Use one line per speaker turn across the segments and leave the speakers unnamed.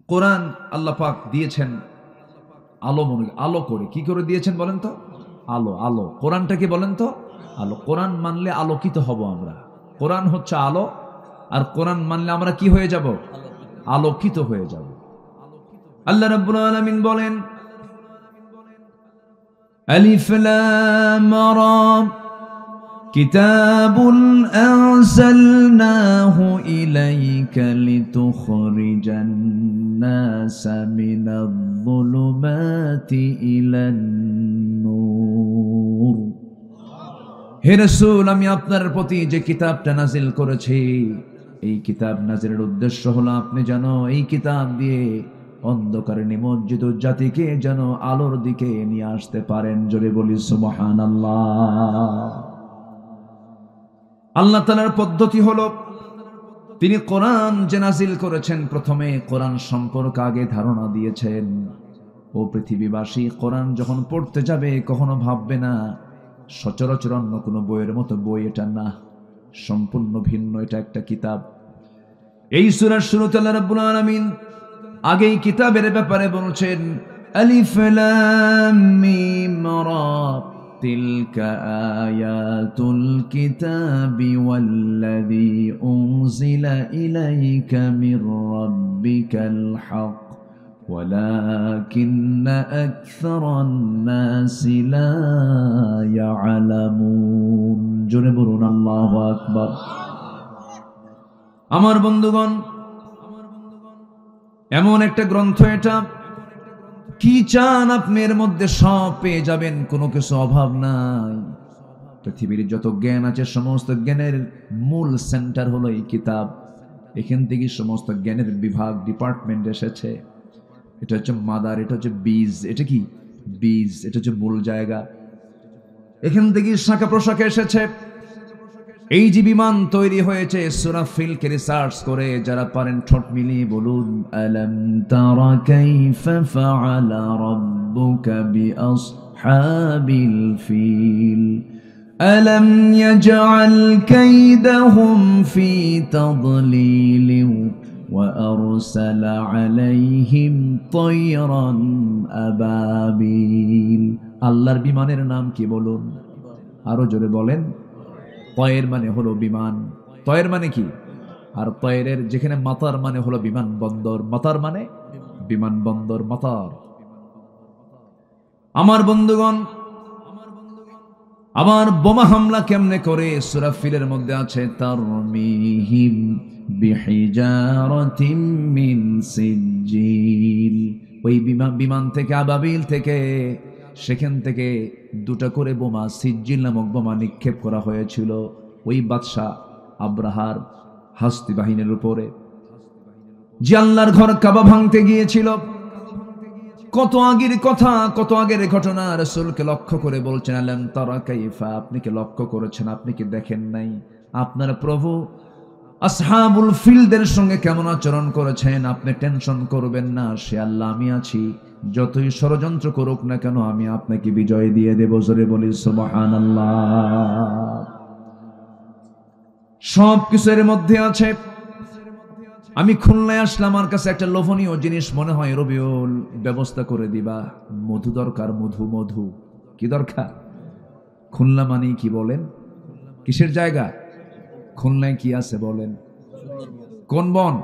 কোরআন আল্লাহ পাক দিয়েছেন আলো আলো করে। কি করে দিয়েছেন বলেন তো? আলো। আলো কোরআনটা কি বলেন তো? আলো। কোরআন মানলে আলোকিত হব আমরা। কোরআন হচ্ছে আলো, আর কোরআন মানলে আমরা কি হয়ে যাব? আলোকিত হয়ে যাব। আল্লাহ রাব্বুল আলামিন বলেন, আলিফ লাম রা কিতাবুন আনজালনাহু ইলাইকা লিতুখরিজান নাসা মিনায-যুলুমাতি ইলান-নূর। হে রাসূল, আমি আপনার প্রতি যে কিতাবটা নাজিল করেছি, এই কিতাব নাজিলের উদ্দেশ্য হলো আপনি যেন এই কিতাব দিয়ে অন্ধকারে নিমজ্জিত জাতিকে যেন আলোর দিকে নিয়ে আসতে পারেন। জোরে বলি সুবহানাল্লাহ। আল্লাহ তাআলার পদ্ধতি হলো, তিনি কোরআন যে নাজিল করেছেন, প্রথমে কোরআন সম্পর্কে আগে ধারণা দিয়েছেন। ও পৃথিবীবাসী, কোরআন যখন পড়তে যাবে কখনো ভাববে না সচরাচর অন্য কোনো বইয়ের মতো বই এটা না, সম্পূর্ণ ভিন্ন, এটা একটা কিতাব। এই সূরার শুরুতে আল্লাহ রাব্বুল আলামিন আগেই কিতাবের ব্যাপারে বলছেন, আলিফ লাম মিম রা তিলকা আয়াতুল কিতাবি ওয়াল্লাযী উনজিলা ইলাইকা মির রাব্বিকাল হক ওয়ালাকিন্না আকসারান নাসি লা ইয়ালামুন। জোরে বলুন আল্লাহু আকবার। আমার বন্ধুগণ, এমন একটা গ্রন্থ এটা, কি চান আপনি এর মধ্যে সব পেয়ে যাবেন, কোনো কিছু অভাব নাই। পৃথিবীর যত জ্ঞান আছে সমস্ত জ্ঞানের মূল সেন্টার হলো এই কিতাব। এখান থেকে সমস্ত জ্ঞানের বিভাগ, ডিপার্টমেন্ট এসেছে। এটা হচ্ছে মাদার, এটা হচ্ছে বীজ। এটা কি? বীজ। এটা হচ্ছে মূল জায়গা। এখান থেকে শাখা প্রশাখা এসেছে। এই যে বিমান তৈরি হয়েছে, সূরা ফিলকে রিসার্চ করে যারা পারেন ঠোঁট মিলিয়ে বলুন, আলাম তারা কাইফা ফাআলা রাব্বুকা বিআসহাবিল ফিল আলাম ইয়াজআল কাইদাহুম ফি তাদলিল ওয়া আরসালা আলাইহিম তায়রান আবাবিল। আল্লাহর বিমানের নাম কি বলুন? আরো জোরে বলেন। তয়ের মানে হলো বিমান। তয়ের মানে কি? আর তয়ের যেখানে মাতার মানে হলো বিমান বন্দর। মাতার মানে বিমান বন্দর, মাতার। আমার বন্ধুগণ, আমার বোমা হামলা কেমনে করে সূরা ফিলের মধ্যে আছে, তারমিহিম বিহিজারাতিম মিন সিজ্জিল। ওই বিমান থেকে, আবাবিল থেকে, সেখান থেকে দুটা করে বোমা, সিজ্জিল নামক বোমা নিক্ষেপ করা হয়েছিল ওই বাদশাহ আব্রাহার হাস্তি বাহিনীর উপরে, যে আল্লাহর ঘর কাবা ভাঙতে গিয়েছিল। কত আগের কথা, কত আগের ঘটনা। রাসূলকে লক্ষ্য করে বলছেন, আলাম তারা কাইফা, আপনি কি লক্ষ্য করেছেন? আপনি কি দেখেন নাই আপনার প্রভু আসহাবুল ফিলদের সঙ্গে কেমন আচরণ করেছেন? আপনি টেনশন করবেন না, সে আল্লাহ আমি আছি, যতই ষড়যন্ত্র করুক না কেন আমি আপনাকে বিজয় দিয়ে দেব। জোরে বলি সুবহানাল্লাহ। সব কিছুর মধ্যে আছে। আমি খুলনায় আসলাম, আমার কাছে একটা লোভনীয় জিনিস মনে হয়, রবিউল ব্যবস্থা করে দিবা। মধু দরকার, মধু। মধু কি দরকার? খুলনা মানে কি বলেন? কিসের জায়গা? খুলনায় কি আছে বলেন? কোন বন?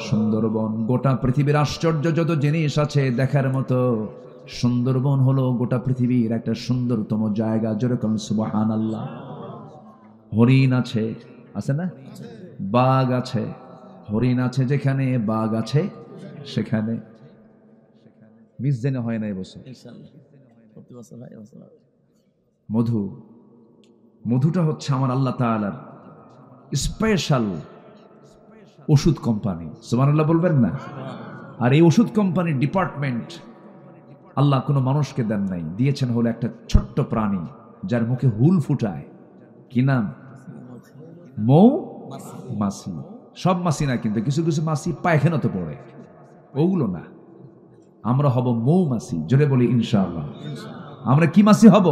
সুন্দরবন। গোটা পৃথিবীর আশ্চর্য যত জিনিস আছে দেখার মতো, সুন্দরবন হলো গোটা পৃথিবীর একটা সুন্দরতম জায়গা। যেরকম সুবহানাল্লাহ। হরিণ আছে, আছে না? বাঘ আছে। হরিণ আছে যেখানে, বাঘ আছে সেখানে। মিস জেনে হয় না এবছর। মধু, মধুটা হচ্ছে আমার আল্লাহ তাআলার স্পেশাল ওষুধ কোম্পানি। সুবহানাল্লাহ বলবেন না? আর এই ওষুধ কোম্পানির ডিপার্টমেন্ট আল্লাহ কোনো মানুষকে দেন নাই, দিয়েছেন হলো একটা ছোট্ট প্রাণী যার মুখে হুল ফুটায়। কি নাম? মৌ মাছি। সব মাছি না, কিন্তু কিছু কিছু মাছি পায়খানাতে পড়ে, ওগুলো না। আমরা হব মৌমাছি। জোরে বলি ইনশাআল্লাহ। আমরা কি মাছি হব?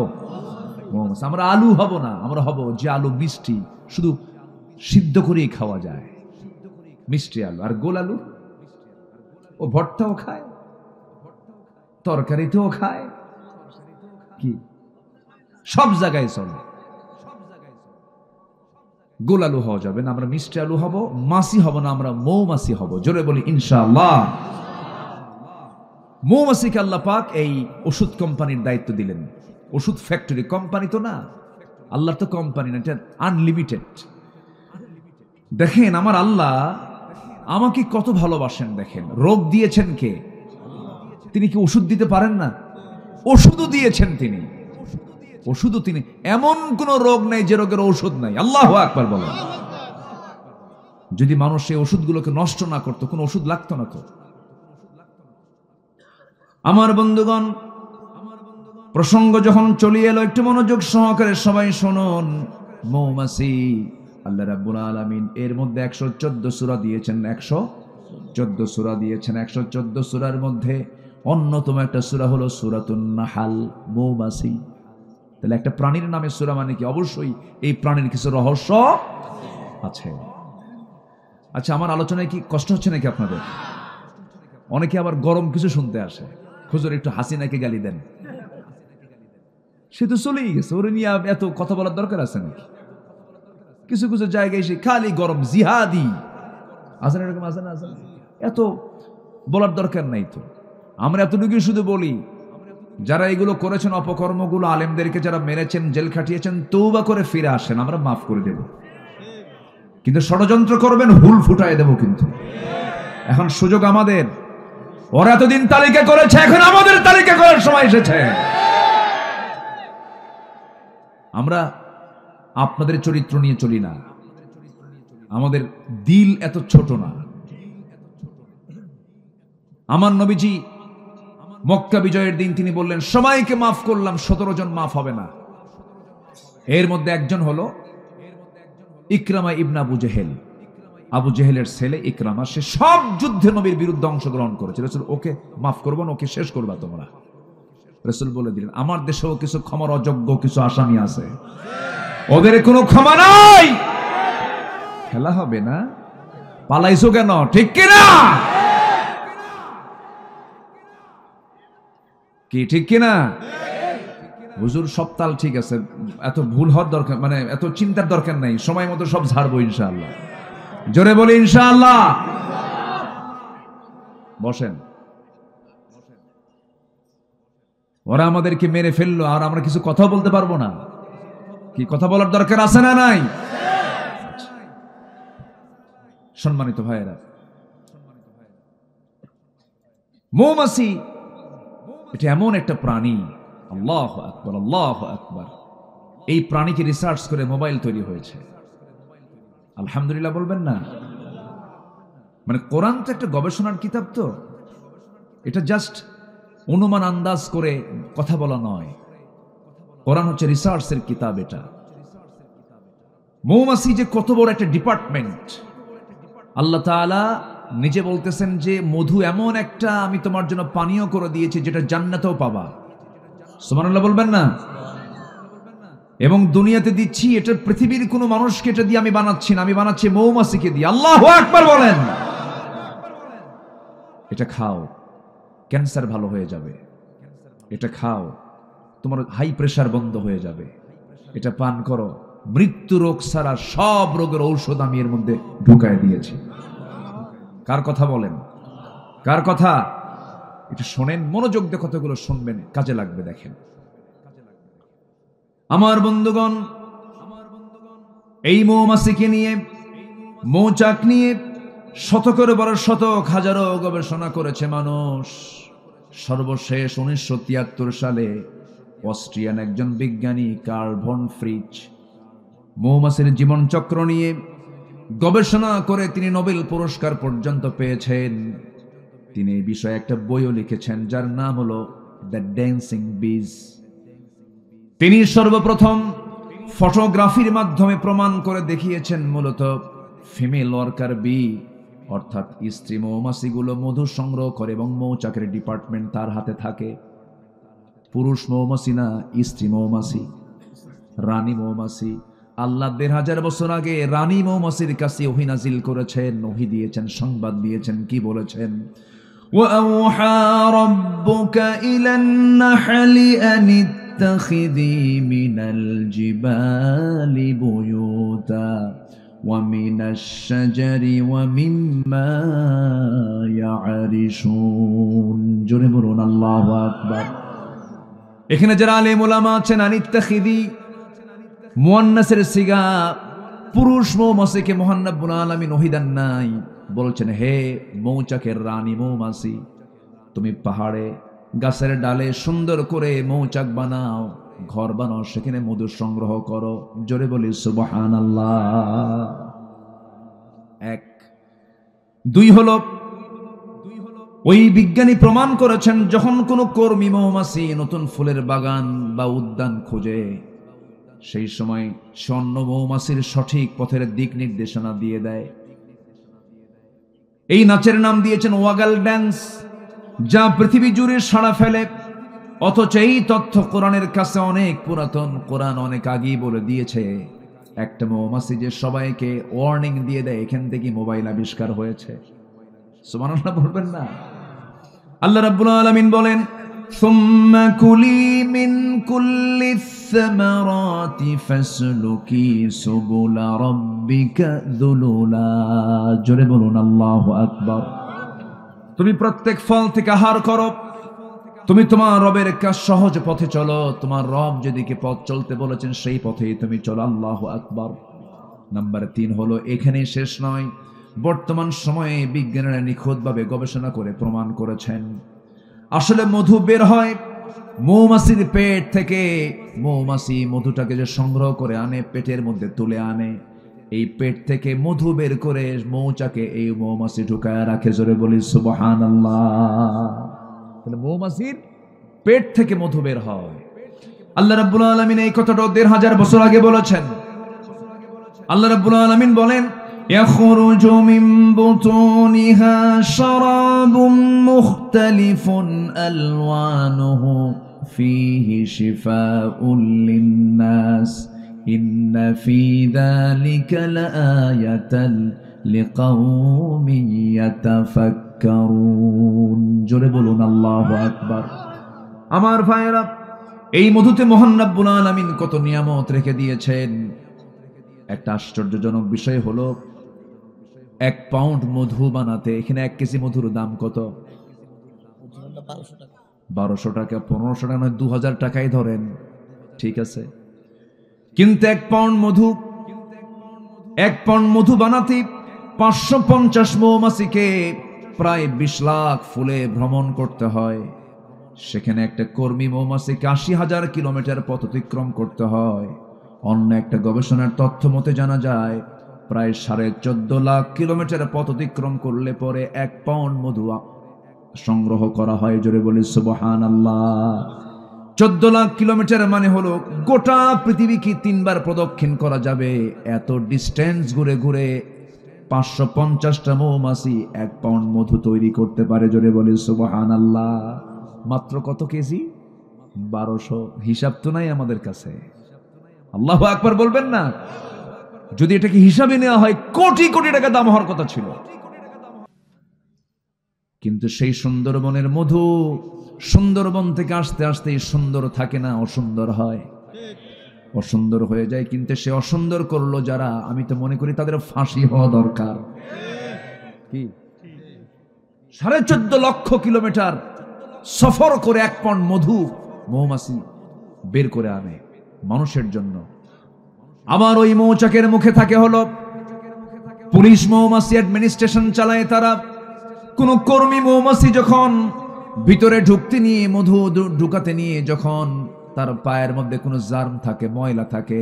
মৌমাছি। আমরা আলু হব না, আমরা হব যে আলু মিষ্টি, শুধু সিদ্ধ করেই খাওয়া যায়, মিষ্টি আলু। আর গোল আলু ও ভর্তাও খায়, তরকারিতেও খায়, কি সব জায়গায় চলে। গোল আলু হওয়া যাবে না, আমরা মিষ্টি আলু হব, মাছি হব না, আমরা মৌমাছি হব। জোরে বলি ইনশাআল্লাহ। মৌমাছিকে আল্লাহ পাক এই ওষুধ কোম্পানির দায়িত্ব দিলেন। ওষুধ ফ্যাক্টরি, কোম্পানি তো না, আল্লাহর তো কোম্পানি না, এটা আনলিমিটেড। দেখেন আমার আল্লাহ আমাকে কত ভালোবাসেন। দেখেন রোগ দিয়েছেন কে? তিনি কি ওষুধ দিতে পারেন না? ওষুধও দিয়েছেন তিনি, ওষুধও তিনি। এমন কোন রোগ নাই যে রোগের ঔষধ নাই। আল্লাহু আকবার বলেন। যদি মানুষ এই ওষুধগুলোকে নষ্ট না করতো, কোন ওষুধ লাগতো না তো। আমার বন্ধুগণ, প্রসঙ্গ যখন চলে এলো একটু মনোযোগ সহকারে সবাই শুনুন। মৌমাছি আল্লাহ রাব্বুল আলামিন এর মধ্যে 114 সূরা দিয়েছেন, 114 সূরা দিয়েছেন। 114 সূরার মধ্যে অন্যতম একটা সূরা হলো সূরাতুন নাহাল, মৌমাছি। তাহলে একটা প্রাণীর নামে সূরা মানে কি? অবশ্যই এই প্রাণীর কিছু রহস্য আছে। আচ্ছা, আমার আলোচনায় কি কষ্ট হচ্ছে নাকি আপনাদের? অনেকে আবার গরম কিছু শুনতে আসে, হুজুর একটু হাসিনাকে গালি দেন। সে তো চলেই গেছে, ওরে নিয়ে এত কথা বলার দরকার আছে নাকি? কিছু কিছু জায়গায় সে খালি গরম, জিহাদি আছে না, এরকম আছে না? আছে, এত বলার দরকার নাই তো। আমরা এতটুকু শুধু বলি, যারা এগুলো করেছেন অপকর্মগুলো, আলেমদেরকে যারা মেরেছেন, জেল খাটিয়েছেন, তওবা করে ফিরে আসেন, আমরা মাফ করে দেব। কিন্তু ষড়যন্ত্র করবেন, হুল ফুটায় দেব। কিন্তু এখন সুযোগ আমাদের। ওরা এতদিন তালিকা করেছে, এখন আমাদের তালিকা করার সময় এসেছে। আমরা আপনাদের চরিত্র নিয়ে চলি না, আমাদের দিল এত ছোট না। আমার নবীজি মক্কা বিজয়ের দিন তিনি বললেন, সবাইকে মাফ করলাম, 17 জন মাফ হবে না। এর মধ্যে একজন হলো ইকরামা ইবনে আবু জেহেল। আবু জেহেলের ছেলে ইকরামা, সে সব যুদ্ধে নবীর বিরুদ্ধে অংশগ্রহণ করেছে। রাসূল ওকে মাফ করবেন, ওকে শেষ করবা তোমরা। রাসূল বলে দিলেন, আমার দেশেও কিছু ক্ষমার অযোগ্য কিছু আসামি আছে, ওদের কোনো ক্ষমা নাই। খেলা হবে না, পালাইছো কেন? ঠিক কিনা? কি ঠিক কিনা? হুজুর সব তাল ঠিক আছে, এত ভুল হওয়ার দরকার, মানে এত চিন্তার দরকার নাই, সময় মতো সব ঝাড়বো ইনশাআল্লাহ। জোরে বলি ইনশাআল্লাহ। বসেন। ওরা আমাদেরকে মেরে ফেললো, আর আমরা কিছু কথা বলতে পারবো না? কি কথা বলার দরকার আছে না নাই? সম্মানিত ভাইয়েরা, মৌমাছি এটা এমন একটা প্রাণী, আল্লাহু আকবার, আল্লাহু আকবার। এই প্রাণীকে রিসার্চ করে মোবাইল তৈরি হয়েছে। আলহামদুলিল্লাহ বলবেন না? মানে কোরআন তো একটা গবেষণার কিতাব, তো এটা জাস্ট অনুমান আন্দাজ করে কথা বলা নয়। কোরআন হচ্ছে রিসার্চের কিতাব। এটা মৌমাছি যে কত বড় একটা ডিপার্টমেন্ট। আল্লাহ তাআলা নিজে বলতেছেন যে মধু এমন একটা আমি তোমার জন্য পানীয় করে দিয়েছি যেটা জান্নাতেও পাবা। সুবহানাল্লাহ বলবেন না? এবং দুনিয়াতে দিচ্ছি, এটা পৃথিবীর কোনো মানুষকে এটা দিয়ে আমি বানাচ্ছি না, আমি বানাচ্ছি মৌমাছিকে দিয়ে। আল্লাহু আকবার বলেন। এটা খাও, ক্যান্সার ভালো হয়ে যাবে। এটা খাও, তোমার হাই প্রেসার বন্ধ হয়ে যাবে। এটা পান করো, মৃত্যু রোগ ছাড়া সব রোগের ঔষধ আমি এর মধ্যে ঢুকায় দিয়েছি। কার কথা বলেন? কার কথা? এটা শোনেন, মনোযোগ দিয়ে কথাগুলো শুনবেন, কাজে লাগবে। দেখেন আমার বন্ধুগণ, এই মৌমাছিকে নিয়ে, মৌচাক নিয়ে শতকের বড় শতক, হাজারো গবেষণা করেছে মানুষ। সর্বশেষ 1973 সালে অস্ট্রিয়ান একজন বিজ্ঞানী কার্ল ভন ফ্রিচ মৌমাছির জীবন চক্র নিয়ে গবেষণা করে তিনি নোবেল পুরস্কার পর্যন্ত পেয়েছেন। তিনি এই বিষয়ে একটা বইও লিখেছেন যার নাম হলো দ্য ড্যান্সিং বিজ। তিনি সর্বপ্রথম ফটোগ্রাফির মাধ্যমে প্রমাণ করে দেখিয়েছেন মূলত ফিমেল ওয়ার্কার বি, অর্থাৎ স্ত্রী মৌমাছিগুলো মধু সংগ্রহ করে এবং মৌচাকের ডিপার্টমেন্ট তার হাতে থাকে। পুরুষ মৌমাছি না, স্ত্রী মৌমাছি, রানী মৌমাছি। আল্লাহ ১৫০০ বছর আগে রানী মৌমাছির কাছে ওহী নাজিল করেছেন, ওহী দিয়েছেন, সংবাদ দিয়েছেন। কি বলেছেন? وأوحى ربك إلى النحل أن اتخذي من الجبال بيوتا ومن الشجر ومما يعرشون জোরে বলুন আল্লাহু আকবার। এখানে যারা আলেম উলামা আছেন, আনিত্তাখিদি মুয়ান্নাসের সিগা, পুরুষ মৌমাছিকে মহান রব্বুল আলামিন ওহী দেন নাই, বলছেন হে মৌচাকের রানী মৌমাছি, তুমি পাহাড়ে গাছের ডালে সুন্দর করে মৌচাক বানাও, ঘর বানাও, সেখানে মধু সংগ্রহ করো। জোরে বলি সুবহানাল্লাহ। এক। দুই হলো, ওই বিজ্ঞানী প্রমাণ করেছেন যখন কোনো কর্মী মৌমাছি নতুন ফুলের বাগান বা উদ্যান খোঁজে, সেই সময় স্বর্ণ মৌমাছির সঠিক পথের দিক নির্দেশনা দিয়ে দেয়। এই নাচের নাম দিয়েছেন ওয়াগাল ড্যান্স, যা পৃথিবী জুড়ে সাড়া ফেলে। অথচ এই তথ্য কোরআনের কাছে অনেক পুরাতন, কোরআন অনেক আগেই বলে দিয়েছে একটা মৌমাছি যে সবাইকে ওয়ার্নিং দিয়ে দেয়, এখান থেকে মোবাইল আবিষ্কার হয়েছে। সুবহানাল্লাহ বলবেন না? আল্লাহ রাব্বুল আলামিন বলেন সুম্মা কুলি মিন কুল্লি সামারাতি ফাসলুকি সুবুলা রাব্বিকা যুলুলা। জোরে বলুন আল্লাহু আকবার। তুমি প্রত্যেক ফল থেকে আহার করো, তুমি তোমার রবের কাজ সহজ পথে চলো, তোমার রব যেদিকে পথ চলতে বলেছেন সেই পথেই তুমি চলো। আল্লাহু আকবার। নাম্বার 3 হলো, এখানেই শেষ নয়, বর্তমান সময়ে বিজ্ঞানীরা নিখুঁতভাবে গবেষণা করে প্রমাণ করেছেন আসলে মধু বের হয় মৌমাছির পেট থেকে। মৌমাছি মধুটাকে যে সংগ্রহ করে আনে, পেটের মধ্যে তুলে আনে, এই পেট থেকে মধু বের করে মৌচাকে এই মৌমাছি ঢুকায় রাখে। জোরে বলি সুবহানাল্লাহ। তাহলে মৌমাছির পেট থেকে মধু বের হয়। আল্লাহ রাব্বুল আলামিন এই কথাটা ১৫০০ বছর আগে বলেছেন। আল্লাহ রাব্বুল আলামিন বলেন يخرج من بطونها شراب مختلف ألوانه فيه شفاء للناس إن في ذلك لآية لقوم يتفكرون জোরে বলুন আল্লাহু আকবার। আমার ভাইরা, এই মধুতে মহান রব্বুল আলামিন কত নিয়ামত রেখে দিয়েছেন। একটা আশ্চর্যজনক বিষয় হলো, 1 পাউন্ড মধু বানাতে এখানে 1 কেজি মধুর দাম কত? 1200 টাকা, 1500 টাকা নয়, 2000 টাকাই ধরেন, ঠিক আছে। কিন্তু 1 পাউন্ড মধু বানাতে 550 মৌমাছিকে প্রায় 20 লাখ ফুলে ভ্রমণ করতে হয়। সেখানে একটা কর্মী মৌমাছিকে 80,000 কিলোমিটার পথ অতিক্রম করতে হয়। অন্য একটা গবেষণার তথ্য মতে জানা যায় প্রায় 14.5 লাখ কিলোমিটার পথ অতিক্রম করলে পরে 1 পাউন্ড মধু সংগ্রহ করা হয়। জোরে বলি সুবহানাল্লাহ। 14 লাখ কিলোমিটার মানে হলো গোটা পৃথিবীকে 3 বার প্রদক্ষিণ করা যাবে। এত ডিস্টেন্স ঘুরে ঘুরে 550টা মৌমাছি 1 পাউন্ড মধু তৈরি করতে পারে। জোরে বলি সুবহানাল্লাহ। মাত্র কত কেজি? 1200। হিসাব তো নাই আমাদের কাছে। আল্লাহু আকবার বলবেন না? যদি এটাকে হিসাবে নেওয়া হয় কোটি কোটি টাকা দাম হওয়ার কথা ছিল। কিন্তু সেই সুন্দরবনের মধু সুন্দরবন থেকে আসতে আসতে সুন্দর থাকে না, অসুন্দর হয়, অসুন্দর হয়ে যায়। কিন্তু সে অসুন্দর করলো যারা, আমি তো মনে করি তাদের ফাঁসি হওয়া দরকার। কি 14.5 লক্ষ কিলোমিটার সফর করে 1 পাউন্ড মধু মৌমাছি বের করে আনে মানুষের জন্য। আবার ওই মৌচাকের মুখে থাকে হলো পুলিশ মৌমাছি, অ্যাডমিনিস্ট্রেশন চালায় তারা। কোন কর্মী মৌমাছি যখন ভিতরে ঢুকতে নিয়ে, মধু ঢুকাতে নিয়ে যখন তার পায়ের মধ্যে কোনো জার্ম থাকে, ময়লা থাকে,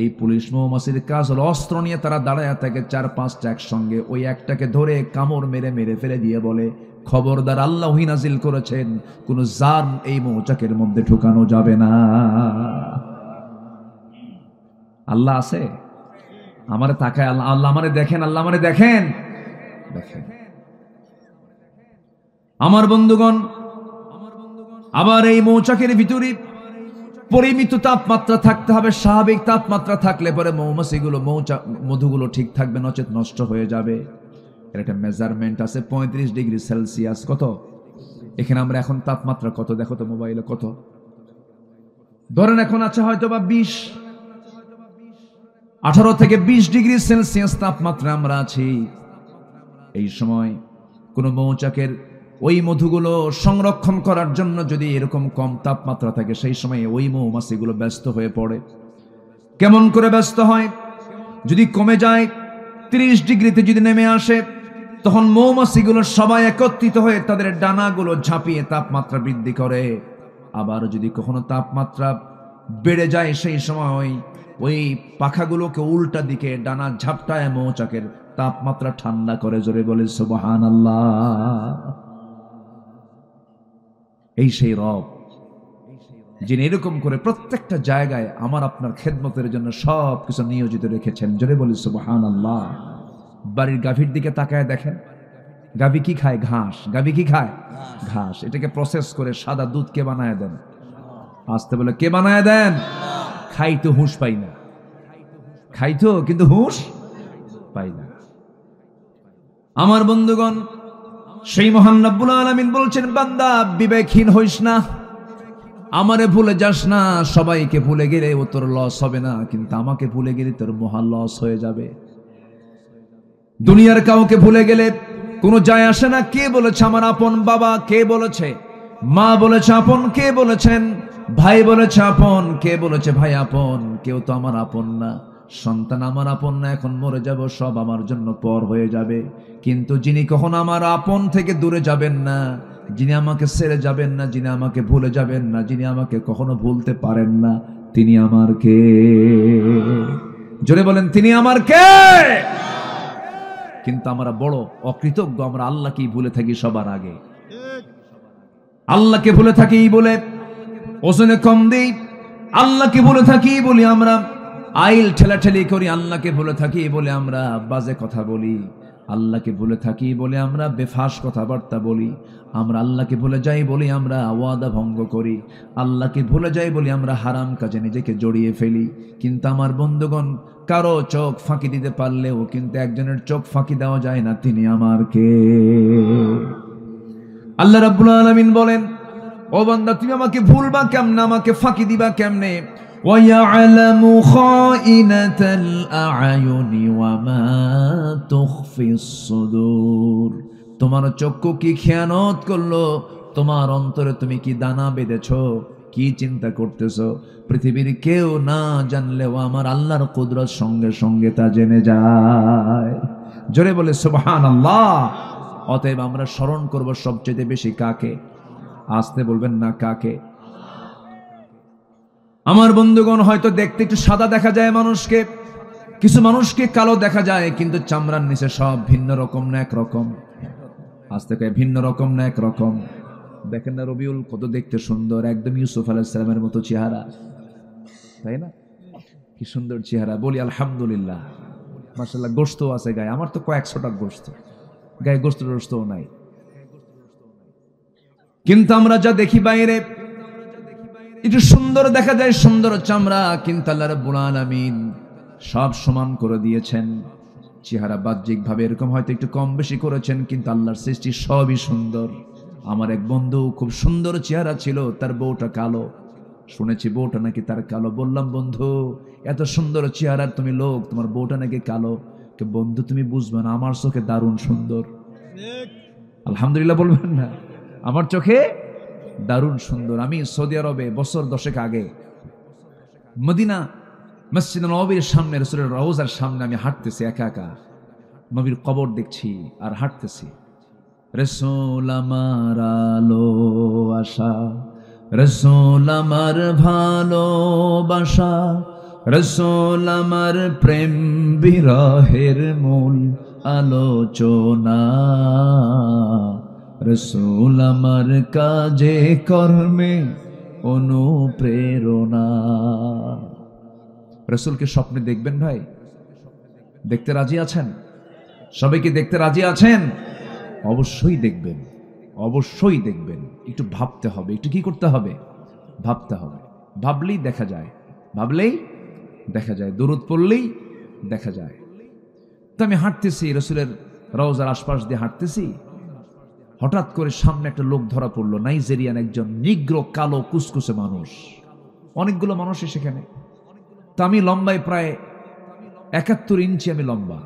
এই পুলিশ মৌমাছির কাজ হলো অস্ত্র নিয়ে তারা দাঁড়ায় থাকে 4-5টা একসঙ্গে। ওই একটাকে ধরে কামড় মেরে মেরে ফেলে দিয়ে বলে, খবরদার, আল্লাহ নাজিল করেছেন কোন জার্ম এই মৌচাকের মধ্যে ঢুকানো যাবে না। আল্লাহ আছে? আমারে তাকায়, আল্লাহ আমারে দেখেন, আল্লাহ আমারে দেখেন। দেখেন আমার বন্ধুগণ, আবার এই মৌচাকের ভিতরে পরিমিত তাপমাত্রা থাকতে হবে। স্বাভাবিক তাপমাত্রা থাকলে পরে মৌমাছিগুলো মধুগুলো ঠিক থাকবে, নচেত নষ্ট হয়ে যাবে। এর একটা মেজারমেন্ট আছে, 35 ডিগ্রি সেলসিয়াস। কত? এখানে আমরা এখন তাপমাত্রা কত দেখো তো মোবাইলে, কত ধরেন এখন আছে হয়তো বা 18 থেকে 20 ডিগ্রি সেলসিয়াস তাপমাত্রা আমরা আছি। এই সময় কোন মৌচাকের ওই মধুগুলো সংরক্ষণ করার জন্য যদি এরকম কম তাপমাত্রা থাকে, সেই সময় ওই মৌমাছিগুলো ব্যস্ত হয়ে পড়ে। কেমন করে ব্যস্ত হয়? যদি কমে যায় 30 ডিগ্রিতে যদি নেমে আসে, তখন মৌমাছিগুলো সবাই একত্রিত হয়ে তাদের ডানাগুলো ঝাঁপিয়ে তাপমাত্রা বৃদ্ধি করে। আবার যদি কখনো তাপমাত্রা বেড়ে যায়, সেই সময় ওই পাখাগুলোকে উল্টা দিকে ডানা ঝাপটায় মৌচাকের তাপমাত্রা ঠান্ডা করে। জোরে বলে সুবহানাল্লাহ। এই সেই রব যিনি এরকম করে প্রত্যেকটা জায়গায় আমার আপনার খেদমতের জন্য সব কিছু নিয়োজিত রেখেছেন। জোরে বলি সুবহানাল্লাহ। বাড়ির গাভীর দিকে তাকায় দেখেন, গাভী কি খায়? ঘাস। গাভী কি খায়? ঘাস। এটাকে প্রসেস করে সাদা দুধ কে বানায় দেন? আসতে বলে কে বানায় দেন? খাইতো হুঁশ পাই না, খাইতো কিন্তু হুঁশ পাই না। আমার বন্ধুগণ, সেই মহান রব্বুল আলামিন বলছেন, বান্দা বিবেকহীন হইস না, আমারে ভুলে যাস না। সবাইকে ভুলে গেলে ও তোর লস হবে না, কিন্তু আমাকে ভুলে গেলে তোর মহা লস হয়ে যাবে। দুনিয়ার কাউকে ভুলে গেলে কোনো যায় আসে না কে বলেছে আমার আপন বাবা, কে বলেছে মা বলেছে আপন, কে বলেছেন ভাই বলেছে আপন, কে বলেছে ভাই আপন, কেউ তো আমার আপন না। সন্তান আমার আপন না, এখন মরে যাব, সব আমার জন্য পর হয়ে যাবে। কিন্তু যিনি কখন আমার আপন থেকে দূরে যাবেন না, যিনি আমাকে ছেড়ে যাবেন না, যিনি আমাকে ভুলে যাবেন না, যিনি আমাকে কখনো ভুলতে পারেন না, তিনি আমার কে? জোরে বলেন, তিনি আমার কে? কিন্তু আমরা বড় অকৃতজ্ঞ, আমরা আল্লাহকেই ভুলে থাকি সবার আগে। আল্লাহকে ভুলে থাকি বলে ওজনে কম দেই, আল্লাহকে ভুলে থাকি বলি আমরা আইল ঠেলাঠেলি করি, আল্লাহকে ভুলে থাকি বলে আমরা বাজে কথা বলি, আল্লাহকে ভুলে থাকি বলে আমরা বেফাস কথাবার্তা বলি, আমরা আল্লাহকে ভুলে যাই বলি আমরা ওয়াদা ভঙ্গ করি, আল্লাহকে ভুলে যাই বলি আমরা হারাম কাজে নিজেকে জড়িয়ে ফেলি। কিন্তু আমার বন্ধুগণ, কারো চোখ ফাঁকি দিতে পারলেও কিন্তু একজনের চোখ ফাঁকি দেওয়া যায় না, তিনি আমার কে? আল্লাহ রাব্বুল আলামিন বলেন, ও বান্দা তুমি আমাকে ভুলবা কেমনে, আমাকে ফাঁকি দিবা কেমনে? وَيَعْلَمُ خَائِنَةَ الْأَعْيُنِ وَمَا تُخْفِي الصُّدُورُ। তোমার চক্ষু কি খেয়ানত করলো, তোমার অন্তরে তুমি কি দানা বেঁধেছো, কি চিন্তা করতেছো, পৃথিবীর কেউ না জানলেও আমার আল্লাহর কুদরত সঙ্গে সঙ্গে তা জেনে যায়। জোরে বলে সুবহানাল্লাহ। অতএব আমরা স্মরণ করব সবচেয়ে বেশি কাকে? আসতে বলবেন না, কাকে? আমার বন্ধুগণ, হয়তো দেখতে একটু সাদা দেখা যায় মানুষকে, কিছু মানুষকে কালো দেখা যায়, কিন্তু চামড়ার নিচে সব ভিন্ন রকম না একরকম। আজ থেকে ভিন্ন রকম না একরকম। দেখেন না রবিউল কত দেখতে সুন্দর, একদম ইউসুফ আলাইহিস সালামের মতো চেহারা, তাই না? কি সুন্দর চেহারা, বলি আলহামদুলিল্লাহ। মাশাআল্লাহ, গোশত আছে গায়ে, আমার তো কয়েকশোটা গোশত গায়ে, গোশতও নাই। কিন্তু আমরা যা দেখি বাইরে একটু সুন্দর দেখা যায়, সুন্দর চামড়া, কিন্তু আল্লাহ রাব্বুল আলামিন সব সমান করে দিয়েছেন। চেহারা বাহ্যিক ভাবে এরকম হয়তো একটু কম বেশি করেছেন, কিন্তু আল্লাহর সৃষ্টি সবই সুন্দর। আমার এক বন্ধু খুব সুন্দর চেহারা ছিল, তার বউটা কালো। শুনেছি বউটা নাকি তার কালো। বললাম, বন্ধু এত সুন্দর চেহারার তুমি লোক, তোমার বউটা নাকি কালো? বন্ধু তুমি বুঝবে না, আমার চোখে দারুণ সুন্দর। আলহামদুলিল্লাহ বলবেন না? আমার চোখে দারুণ সুন্দর। আমি সৌদি আরবে বছর 10 আগে মদিনা মসজিদ নববীর সামনে, রাসূলের রওজার সামনে আমি হাঁটতেছি একা একা, নবীর কবর দেখছি আর হাঁটতেছি। রাসূল আমার আলো আশা, রাসূল আমার ভালোবাসা, রাসূল আমার প্রেম বিরহের মূল আলোচনা, রাসূল আমার কাজে কর্মে অনুপ্রেরণা। রাসূলকে স্বপ্নে দেখবেন ভাই? দেখতে রাজি আছেন? সবাইকে দেখতে রাজি আছেন? অবশ্যই দেখবেন, অবশ্যই দেখবেন। একটু ভাবতে হবে, একটু কি করতে হবে? ভাবতে হবে। ভাবলেই দেখা যায়, ভাবলেই দেখা যায়, দরুদ পড়লেই দেখা যায়। তো আমি হাঁটতেছি, রাসূলের রওজার আশপাশ দিয়ে হাঁটতেছি, হঠাৎ করে সামনে একটা লোক ধরা পড়লো, নাইজেরিয়ান একজন নিগ্রো কালো কুসকুসে মানুষ, অনেকগুলো মানুষ সেখানে। তো আমি লম্বায় প্রায় 71 ইঞ্চি আমি লম্বা,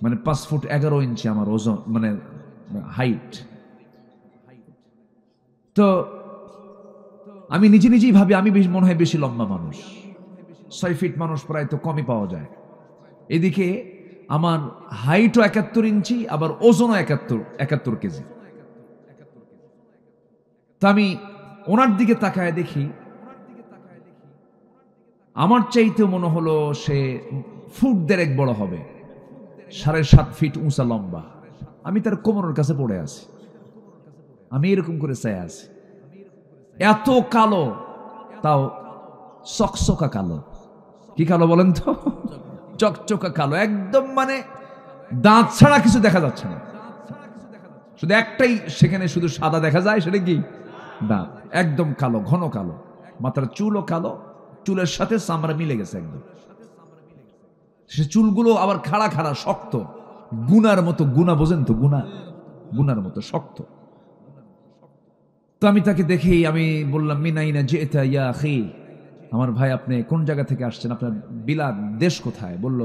মানে 5 ফুট 11 ইঞ্চি আমার ওজন, মানে হাইট। তো আমি নিজেই ভাবি আমি মনে হয় বেশি লম্বা মানুষ, 6 ফিট মানুষ প্রায় তো কমই পাওয়া যায়। এদিকে আমার হাইটও 71 ইঞ্চি, আবার ওজনও 71 কেজি। তো আমি ওনার দিকে তাকায় দেখি আমার চাইতেও মনে হলো সে ফুট 1.5 বড় হবে, 7.5 ফিট উঁচা লম্বা। আমি তার কোমরের কাছে পড়ে আছি, আমি এরকম করে চাই আছি, এত কালো, তাও চকচকা কালো। কি কালো বলেন তো? চকচকা কালো একদম, মানে দাঁত ছাড়া কিছু দেখা যাচ্ছে না, শুধু একটাই সেখানে শুধু সাদা দেখা যায়, সেটা কি? দাঁত। একদম কালো, ঘন কালো, মাথার চুলও কালো, চুলের সাথে চামড়া মিলে গেছে একদম। সে চুলগুলো আবার খাড়া খাড়া শক্ত, গুনার মতো, গুনা বোঝেন তো? গুনার মতো শক্ত। তো আমি তাকে দেখেই আমি বললাম, মিনাইনা যেতা ইয়া আখি, আমার ভাই আপনি কোন জায়গা থেকে আসছেন, আপনার বিলাদ দেশ কোথায়? বলল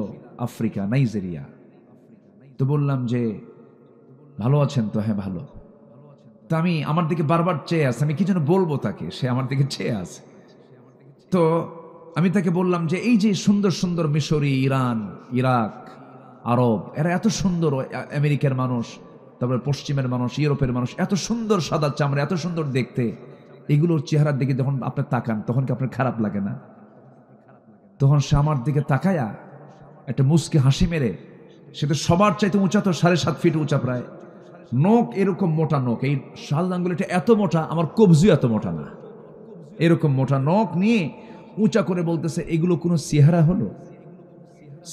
আফ্রিকা, নাইজেরিয়া। তো বললাম যে ভালো আছেন তো? হ্যাঁ ভালো। তো আমি আমার দিকে বারবার চেয়ে আছে, আমি কি যেন বলবো তাকে, সে আমার দিকে চেয়ে আছে। তো আমি তাকে বললাম যে এই যে সুন্দর সুন্দর মিশরি, ইরান, ইরাক, আরব, এরা এত সুন্দর, আমেরিকার মানুষ, তারপরে পশ্চিমের মানুষ, ইউরোপের মানুষ, এত সুন্দর সাদা চামড়া, এত সুন্দর দেখতে, এগুলোর চেহারার দিকে যখন আপনি তাকান তখন কি আপনার খারাপ লাগে না? তখন সে আমার দিকে তাকায়া একটা মুস্কি হাসি মেরে, সে তো সবার চাইতে উঁচা, তো 7.5 ফিট উঁচা প্রায়, নখ এরকম মোটা নখ, এই শাল আঙ্গুলিটা এত মোটা, আমার কবজি এত মোটা না, এরকম মোটা নখ নিয়ে উঁচা করে বলতেছে, এগুলো কোনো চেহারা হলো?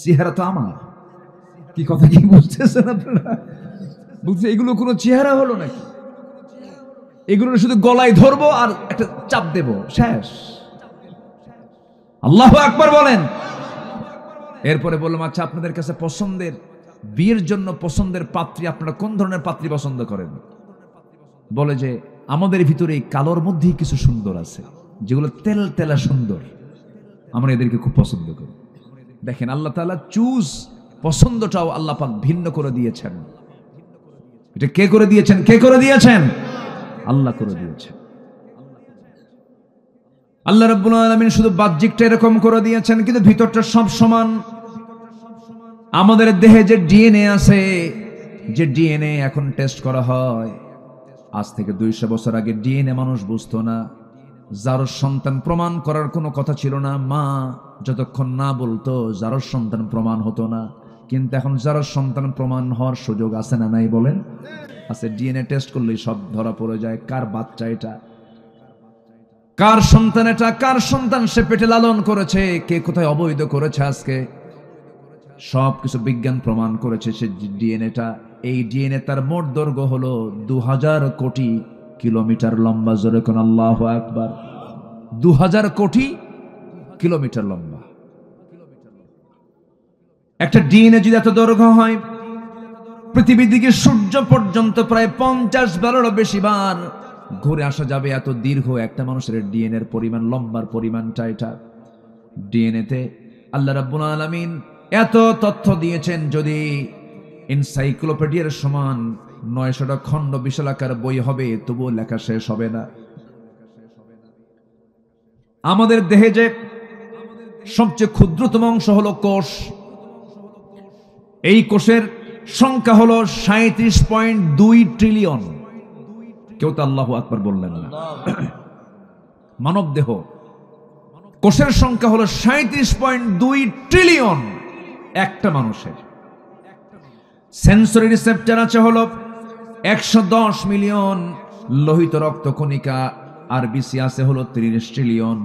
চেহারা তো আমার। কি কথা কি বুঝতেছেন আপনারা? বলছে এগুলো কোনো চেহারা হলো নাকি? এগুলো শুধু গলায় ধরবো আর একটা চাপ দেব, শেষ। আল্লাহু আকবার বলেন। এরপরে বললাম, আচ্ছা আপনাদের কাছে পছন্দের, বিয়ের জন্য পছন্দের পাত্রী, আপনারা কোন ধরনের পাত্রী পছন্দ করেন? বলে যে আমাদের ভিতরে এই কালোর মধ্যেই কিছু সুন্দর আছে, যেগুলো তেল তেলা সুন্দর, আমরা এদেরকে খুব পছন্দ করি। দেখেন আল্লাহ তাআলা চুজ, পছন্দটাও আল্লাহ পাক ভিন্ন করে দিয়েছেন। এটা কে করে দিয়েছেন? কে করে দিয়েছেন? আল্লাহ করে দিয়েছেন। আল্লাহ রাব্বুল আলামিন শুধু বাহ্যিকটা এরকম করে দিয়েছেন, কিন্তু ভিতরটা সব সমান। আমাদের দেহে যে ডিএনএ আছে, যে ডিএনএ এখন টেস্ট করা হয়, আজ থেকে 200 বছর আগে ডিএনএ মানুষ বুঝতো না। যার সন্তান প্রমাণ করার কোনো কথা ছিল না, মা যতক্ষণ না বলতো যার সন্তান প্রমাণ হতো না। কিন্তু এখন যার সন্তান প্রমাণ হওয়ার সুযোগ আছে না নাই বলেন? আছে। ডিএনএ টেস্ট করলেই সব ধরা পড়ে যায়, কার বাচ্চা এটা, কার সন্তান এটা, কার সন্তান সে পেটে লালন করেছে, কে কোথায় অবৈধ করেছে, আজকে সবকিছু বিজ্ঞান প্রমাণ করেছে। সে ডিএনএটা, এই ডিএনএ তার মোট দৈর্ঘ্য হলো 2000 কোটি কিলোমিটার লম্বা। জোরে কোন আল্লাহু আকবার। 2000 কোটি কিলোমিটার লম্বা একটা ডিএনএ। যদি এত দৈর্ঘ্য হয়, পৃথিবী দিকে সূর্য পর্যন্ত প্রায় 50 বারেরও বেশি বার ঘুরে আসা যাবে। এত দীর্ঘ একটা মানুষের ডিএনএ এর পরিমাণ, লম্বার পরিমাণটা এটা। ডিএনএতে আল্লাহ রাব্বুল আলামিন এত তথ্য দিয়েছেন, যদি এনসাইক্লোপিডিয়ার সমান 900টা খণ্ড বিশালাকার বই হবে, তবুও লেখা শেষ হবে না। আমাদের দেহে যে সবচেয়ে ক্ষুদ্রতম অংশ হলো কোষ। এই কোষের সংখ্যা হলো 37.2 ট্রিলিয়ন। কেউ তো আল্লাহু আকবার বললেন না। মানব দেহ কোষের সংখ্যা হলো 37.2 ট্রিলিয়ন একটা মানুষের। সেন্সরি রিসেপ্টর আছে হলো 110 মিলিয়ন। লোহিত রক্তকণিকা আরবিসি আছে হলো 30 ট্রিলিয়ন।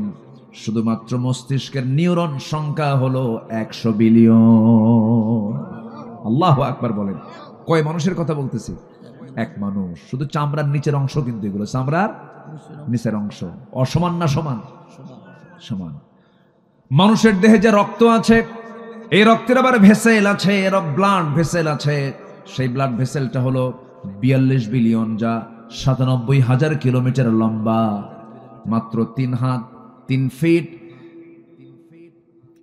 শুধুমাত্র মস্তিষ্কের নিউরন সংখ্যা হলো 100 বিলিয়ন। আল্লাহু আকবার বলেন। কয় মানুষের কথা বলতেছি? এক মানুষ। শুধু চামড়ার নিচের অংশ, কিন্তু এগুলো চামড়ার নিচের অংশ। অসমান না সমান? সমান। মানুষের দেহে যে রক্ত আছে, এই রক্তের আবার ভেসেল আছে, ব্লাড ভেসেল আছে। সেই ব্লাড ভেসেলটা হলো 42 বিলিয়ন, যা 97,000 কিলোমিটার লম্বা, মাত্র 3 হাত 3 ফিট।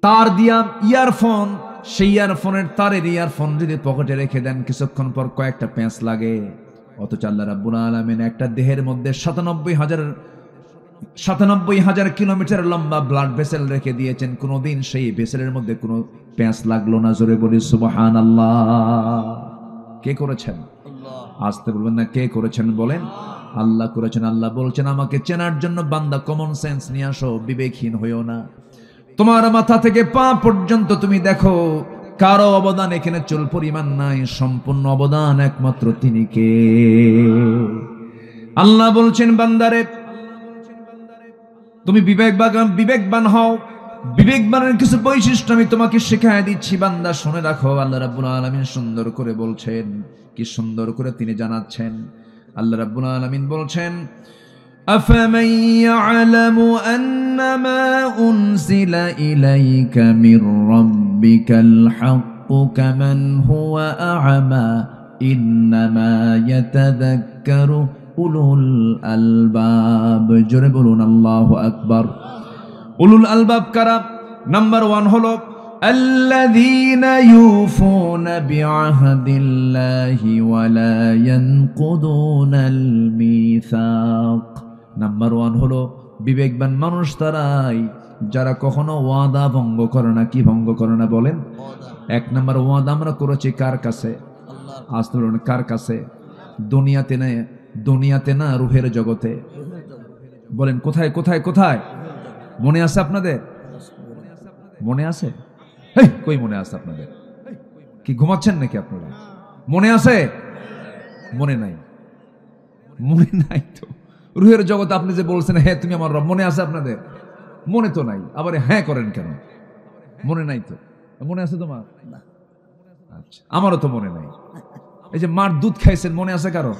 তার দিয়া ইয়ারফোন, সেই ইয়ারফোনের তারের ইয়ারফোন যদি পকেটে রেখে দেন কিছুক্ষণ পর কয়েকটা প্যাঁচ লাগে। অথচ আল্লাহ রাব্বুল আলামিন একটা দেহের মধ্যে 97,000 কিলোমিটার লম্বা ব্লাড ভেসেল রেখে দিয়েছেন, কোনোদিন সেই ভেসেলের মধ্যে কোনো প্যাঁচ লাগলো না। জোরে বলি সুবহানাল্লাহ। কে করেছেন? আসতে বলবেন না, কে করেছেন বলেন? আল্লাহ করেছেন। আল্লাহ বলছেন আমাকে চেনার জন্য বান্দা কমন সেন্স নিয়ে আসো, বিবেকহীন হইও না। তোমার মাথা থেকে পা পর্যন্ত তুমি দেখো, কারো অবদান এখানে চুল পরিমাণ নাই, সম্পূর্ণ অবদান একমাত্র তিনি কে। আল্লাহ বলছেন বান্দারে তুমি বিবেকবান হও। বিবেকবানের কিছু বৈশিষ্ট্য আমি তোমাকে শেখায় দিচ্ছি, বান্দা শুনে রাখো। আল্লাহ রাব্বুল আলামিন সুন্দর করে বলছেন, কি সুন্দর করে তিনি জানাচ্ছেন। আল্লাহ রাব্বুল আলামিন বলছেন أفمن يعلم أنما أنزل إليك من ربك الحق كمن هو أعمى إنما يتذكر أولو الألباب। জোরে বলুন আল্লাহু আকবার। উলুল আলবাব কারা? নাম্বার 1 হলো الذين يوفون بعهد الله ولا ينقضون الميثاق। নাম্বার 1 হলো বিবেকবান মানুষ তারাই যারা কখনো ওয়াদা ভঙ্গ করে না। কি ভঙ্গ করে না বলেন? 1 নাম্বার ওয়াদা আমরা করেছি কার কাছে? আসতে বলুন কার কাছে? দুনিয়াতে না, রুহের জগতে। বলেন কোথায় কোথায় কোথায়? মনে আছে আপনাদের? মনে আছে? কই মনে আছে আপনাদের? কি ঘুমাচ্ছেন নাকি আপনারা? মনে আছে? মনে নাই? মনে নাই তো। রুহের জগতে আপনি যে বলছেন হ্যাঁ তুমি আমার রব, মনে আছে আপনাদের? মনে তো নাই, আবার হ্যাঁ করেন কেন? মনে নাই তো। মনে আছে তোমার? আচ্ছা, আমারও তো মনে নাই। এই যে মার দুধ খাইছেন, মনে আছে কারো?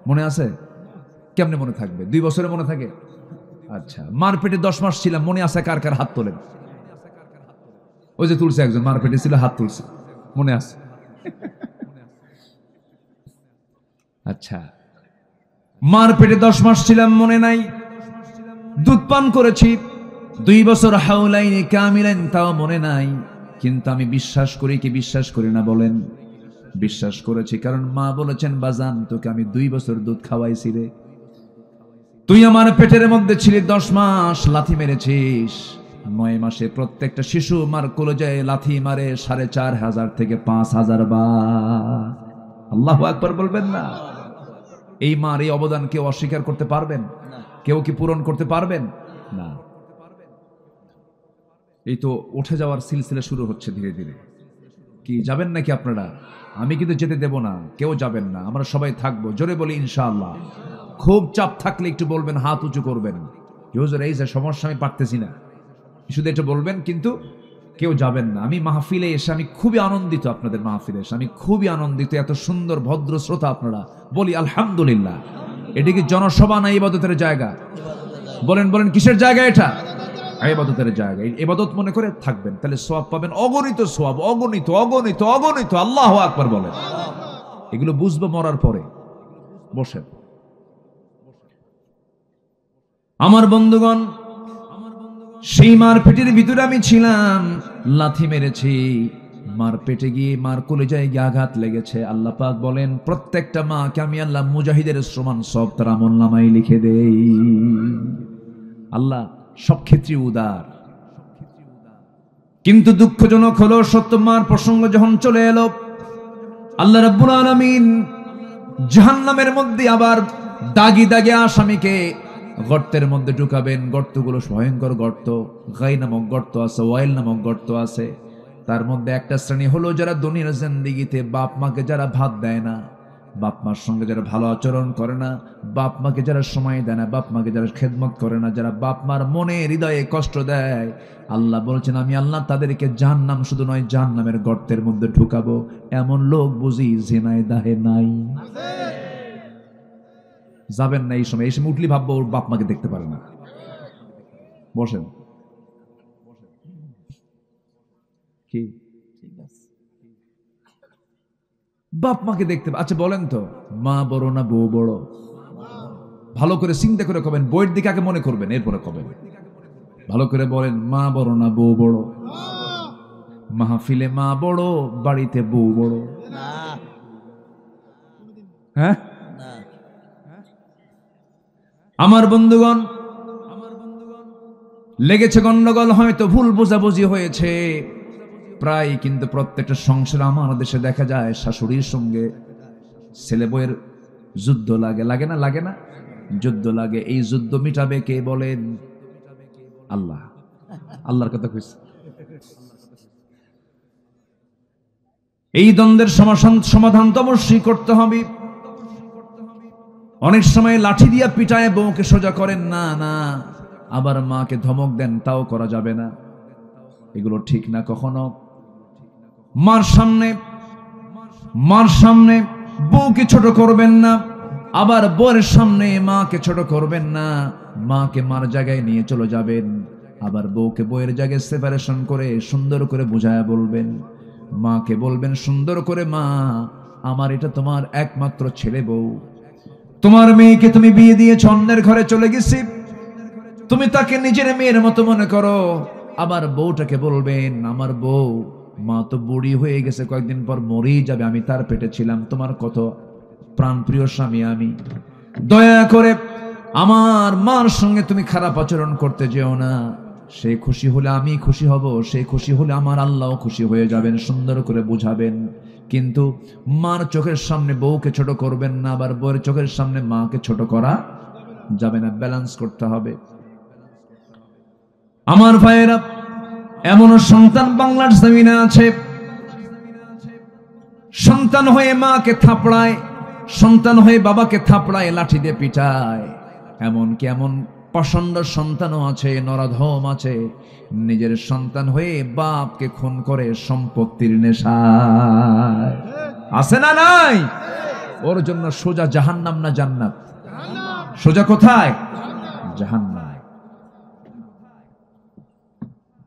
মনে আছে? কেমনে মনে থাকবে? 2 বছরে মনে থাকে? আচ্ছা, মার পেটে 10 মাস ছিলাম, মনে আছে কার কার? হাত তোলেন। ওই যে তুলছে একজন, মার পেটে ছিল, হাত তুলছে, মনে আছে? আচ্ছা, মার পেটে 10 মাস ছিলাম, মনে নাই। দুধ পান করেছি 2 বছর, হাউলাইনি কামিলাইন, তাও মনে নাই। কিন্তু আমি বিশ্বাস করি কি বিশ্বাস করি না বলেন? বিশ্বাস করেছি, কারণ মা বলেছেন বাজান তোকে আমি 2 বছর দুধ খাওয়াইছি রে, তুই আমার পেটের মধ্যে ছিলি 10 মাস, লাথি মেরেছিস। 9 মাসে প্রত্যেকটা শিশু মার কলেজায় লাথি মারে 4,500 থেকে 5,000 বার। আল্লাহু আকবার বলবেন না? এই মার এই অবদান কেউ অস্বীকার করতে পারবেন? কেউ কি পূরণ করতে পারবেন? না। এই তো উঠে যাওয়ার সিলসিলা শুরু হচ্ছে ধীরে ধীরে। কি যাবেন নাকি আপনারা? আমি কিন্তু যেতে দেব না, কেউ যাবেন না, আমরা সবাই থাকবো। জোরে বলি ইনশাআল্লাহ। খুব চাপ থাকলে একটু বলবেন, হাত উঁচু করবেন, হুজুর এই যে সমস্যা আমি পারতেছি না, শুধু এটা বলবেন, কিন্তু কেউ যাবেন না। আমি মাহফিলে এসে আমি খুবই আনন্দিত, আপনাদের মাহফিলে এসে আমি খুবই আনন্দিত। এত সুন্দর ভদ্র শ্রোতা আপনারা, বলি আলহামদুলিল্লাহ। এটি কি জনসভা না ইবাদতের জায়গা? বলেন বলেন কিসের জায়গা? এটা ইবাদতের জায়গা। ইবাদত মনে করে থাকবেন, তাহলে সওয়াব পাবেন, অগণিত সওয়াব, অগণিত অগণিত অগণিত। আল্লাহু আকবার বলেন। এগুলো বুঝবো মরার পরে। বসেন আমার বন্ধুগণ, সেই মার পেটের ভিতরে আমি ছিলাম, লাথি মেরেছি, মার পেটে গিয়ে মার কলেজায় গিয়ে আঘাত লেগেছে। আল্লাহ পাক বলেন প্রত্যেকটা মাকে আমি আল্লাহ মুজাহিদের সমান সব তার আমলনামায় লিখে দেই। আল্লাহ সব ক্ষেত্রে উদার। কিন্তু দুঃখজনক হলো সত্য, মার প্রসঙ্গ যখন চলে এলো, আল্লাহ রাব্বুল আলামিন জাহান্নামের মধ্যে আবার দাগি দাগে আসামিকে গর্তের মধ্যে ঢুকাবেন। গর্তগুলো ভয়ঙ্কর গর্ত, গাই নামক গর্ত আছে, ওয়াইল নামক গর্ত আছে। তার মধ্যে একটা শ্রেণী হলো যারা দুনিয়ার জিন্দেগিতে বাপ মাকে যারা ভাত দেয় না, বাপ মার সঙ্গে যারা ভালো আচরণ করে না, বাপ মাকে যারা সময় দেয় না, বাপ মাকে যারা খেদমত করে না, যারা বাপ মার মনে হৃদয়ে কষ্ট দেয়, আল্লাহ বলছেন আমি আল্লাহ তাদেরকে জাহান্নাম শুধু নয় জাহান্নামের গর্তের মধ্যে ঢুকাবো। এমন লোক বুঝি জিনায় দাহে নাই? যাবেন না এই সময়। এই সময় উঠলি ভাববো ওর বাপ মাকে দেখতে পারে না। বসেন। কি বাপ মাকে দেখতে, আচ্ছা বলেন তো, মা বড় না বউ বড়? ভালো করে চিন্তা করে কবেন, বইয়ের দিকে আগে মনে করবেন, এরপরে কবেন। ভালো করে বলেন, মা বড় না বউ বড়? মাহফিলে মা বড়, বাড়িতে বউ বড়? হ্যাঁ আমার বন্ধুগণ, লেগেছে গন্ডগোল, হয়তো ভুল বোঝাবুঝি হয়েছে প্রায়, কিন্তু প্রত্যেকটা সংসারে আমার দেশে দেখা যায় শাশুড়ির সঙ্গে ছেলে বউয়ের যুদ্ধ লাগে। লাগে না? লাগে না? যুদ্ধ লাগে। এই যুদ্ধ মিটাবে কে বলেন? আল্লাহ। আল্লাহর কথা কইছে। এই দ্বন্দ্বের সমাধান তো অবশ্যই করতে হবে। অনেক সময় লাঠি দিয়া পিটায় বউকে সোজা করেন না, না, আবার মাকে ধমক দেন, তাও করা যাবে না। এগুলো ঠিক না কখনো। মার সামনে বউকে ছোট করবেন না, আবার বউয়ের সামনে মাকে ছোট করবেন না। মাকে মার জায়গায় নিয়ে চলে যাবেন, আবার বউকে বউয়ের জায়গায় সেপারেশন করে সুন্দর করে বুঝায়া বলবেন। মাকে বলবেন সুন্দর করে, মা আমার এটা তোমার একমাত্র ছেলে বউ, তোমার মেয়েকে তুমি বিয়ে দিয়েছ, অন্যের ঘরে চলে গেছি, তুমি তাকে নিজের মেয়ের মতো মনে করো। আবার বউটাকে বলবেন, আমার বউ, মা তো বুড়ি হয়ে গেছে, কয়েকদিন পর মরেই যাবে, আমি তার পেটে ছিলাম, তোমার কত প্রাণপ্রিয় স্বামী আমি, দয়া করে আমার মার সঙ্গে তুমি খারাপ আচরণ করতে যেও না। সে খুশি হলে আমি খুশি হব, সে খুশি হলে আমার আল্লাহ খুশি হয়ে যাবেন। সুন্দর করে বুঝাবেন, কিন্তু মার চোখের সামনে বউকে ছোট করবেন না, আবার বউয়ের চোখের সামনে মাকে ছোট করা যাবে না। ব্যালেন্স করতে হবে। আমার ভাইয়েরা, এমন সন্তান বাংলার জমিনে আছে, সন্তান হয়ে মাকে থাপড়ায়, সন্তান হয়ে বাবাকে থাপড়ায়, লাঠি দিয়ে পিটায়। এমনকি এমন প্রচন্ড সন্তানও আছে, নরাধম আছে, নিজের সন্তান হয়ে বাপকে খুন করে সম্পত্তির নেশায়। আছে না নাই? ওর জন্য সোজা জাহান্নাম না জান্নাত? সোজা কোথায়? জাহান্নাম।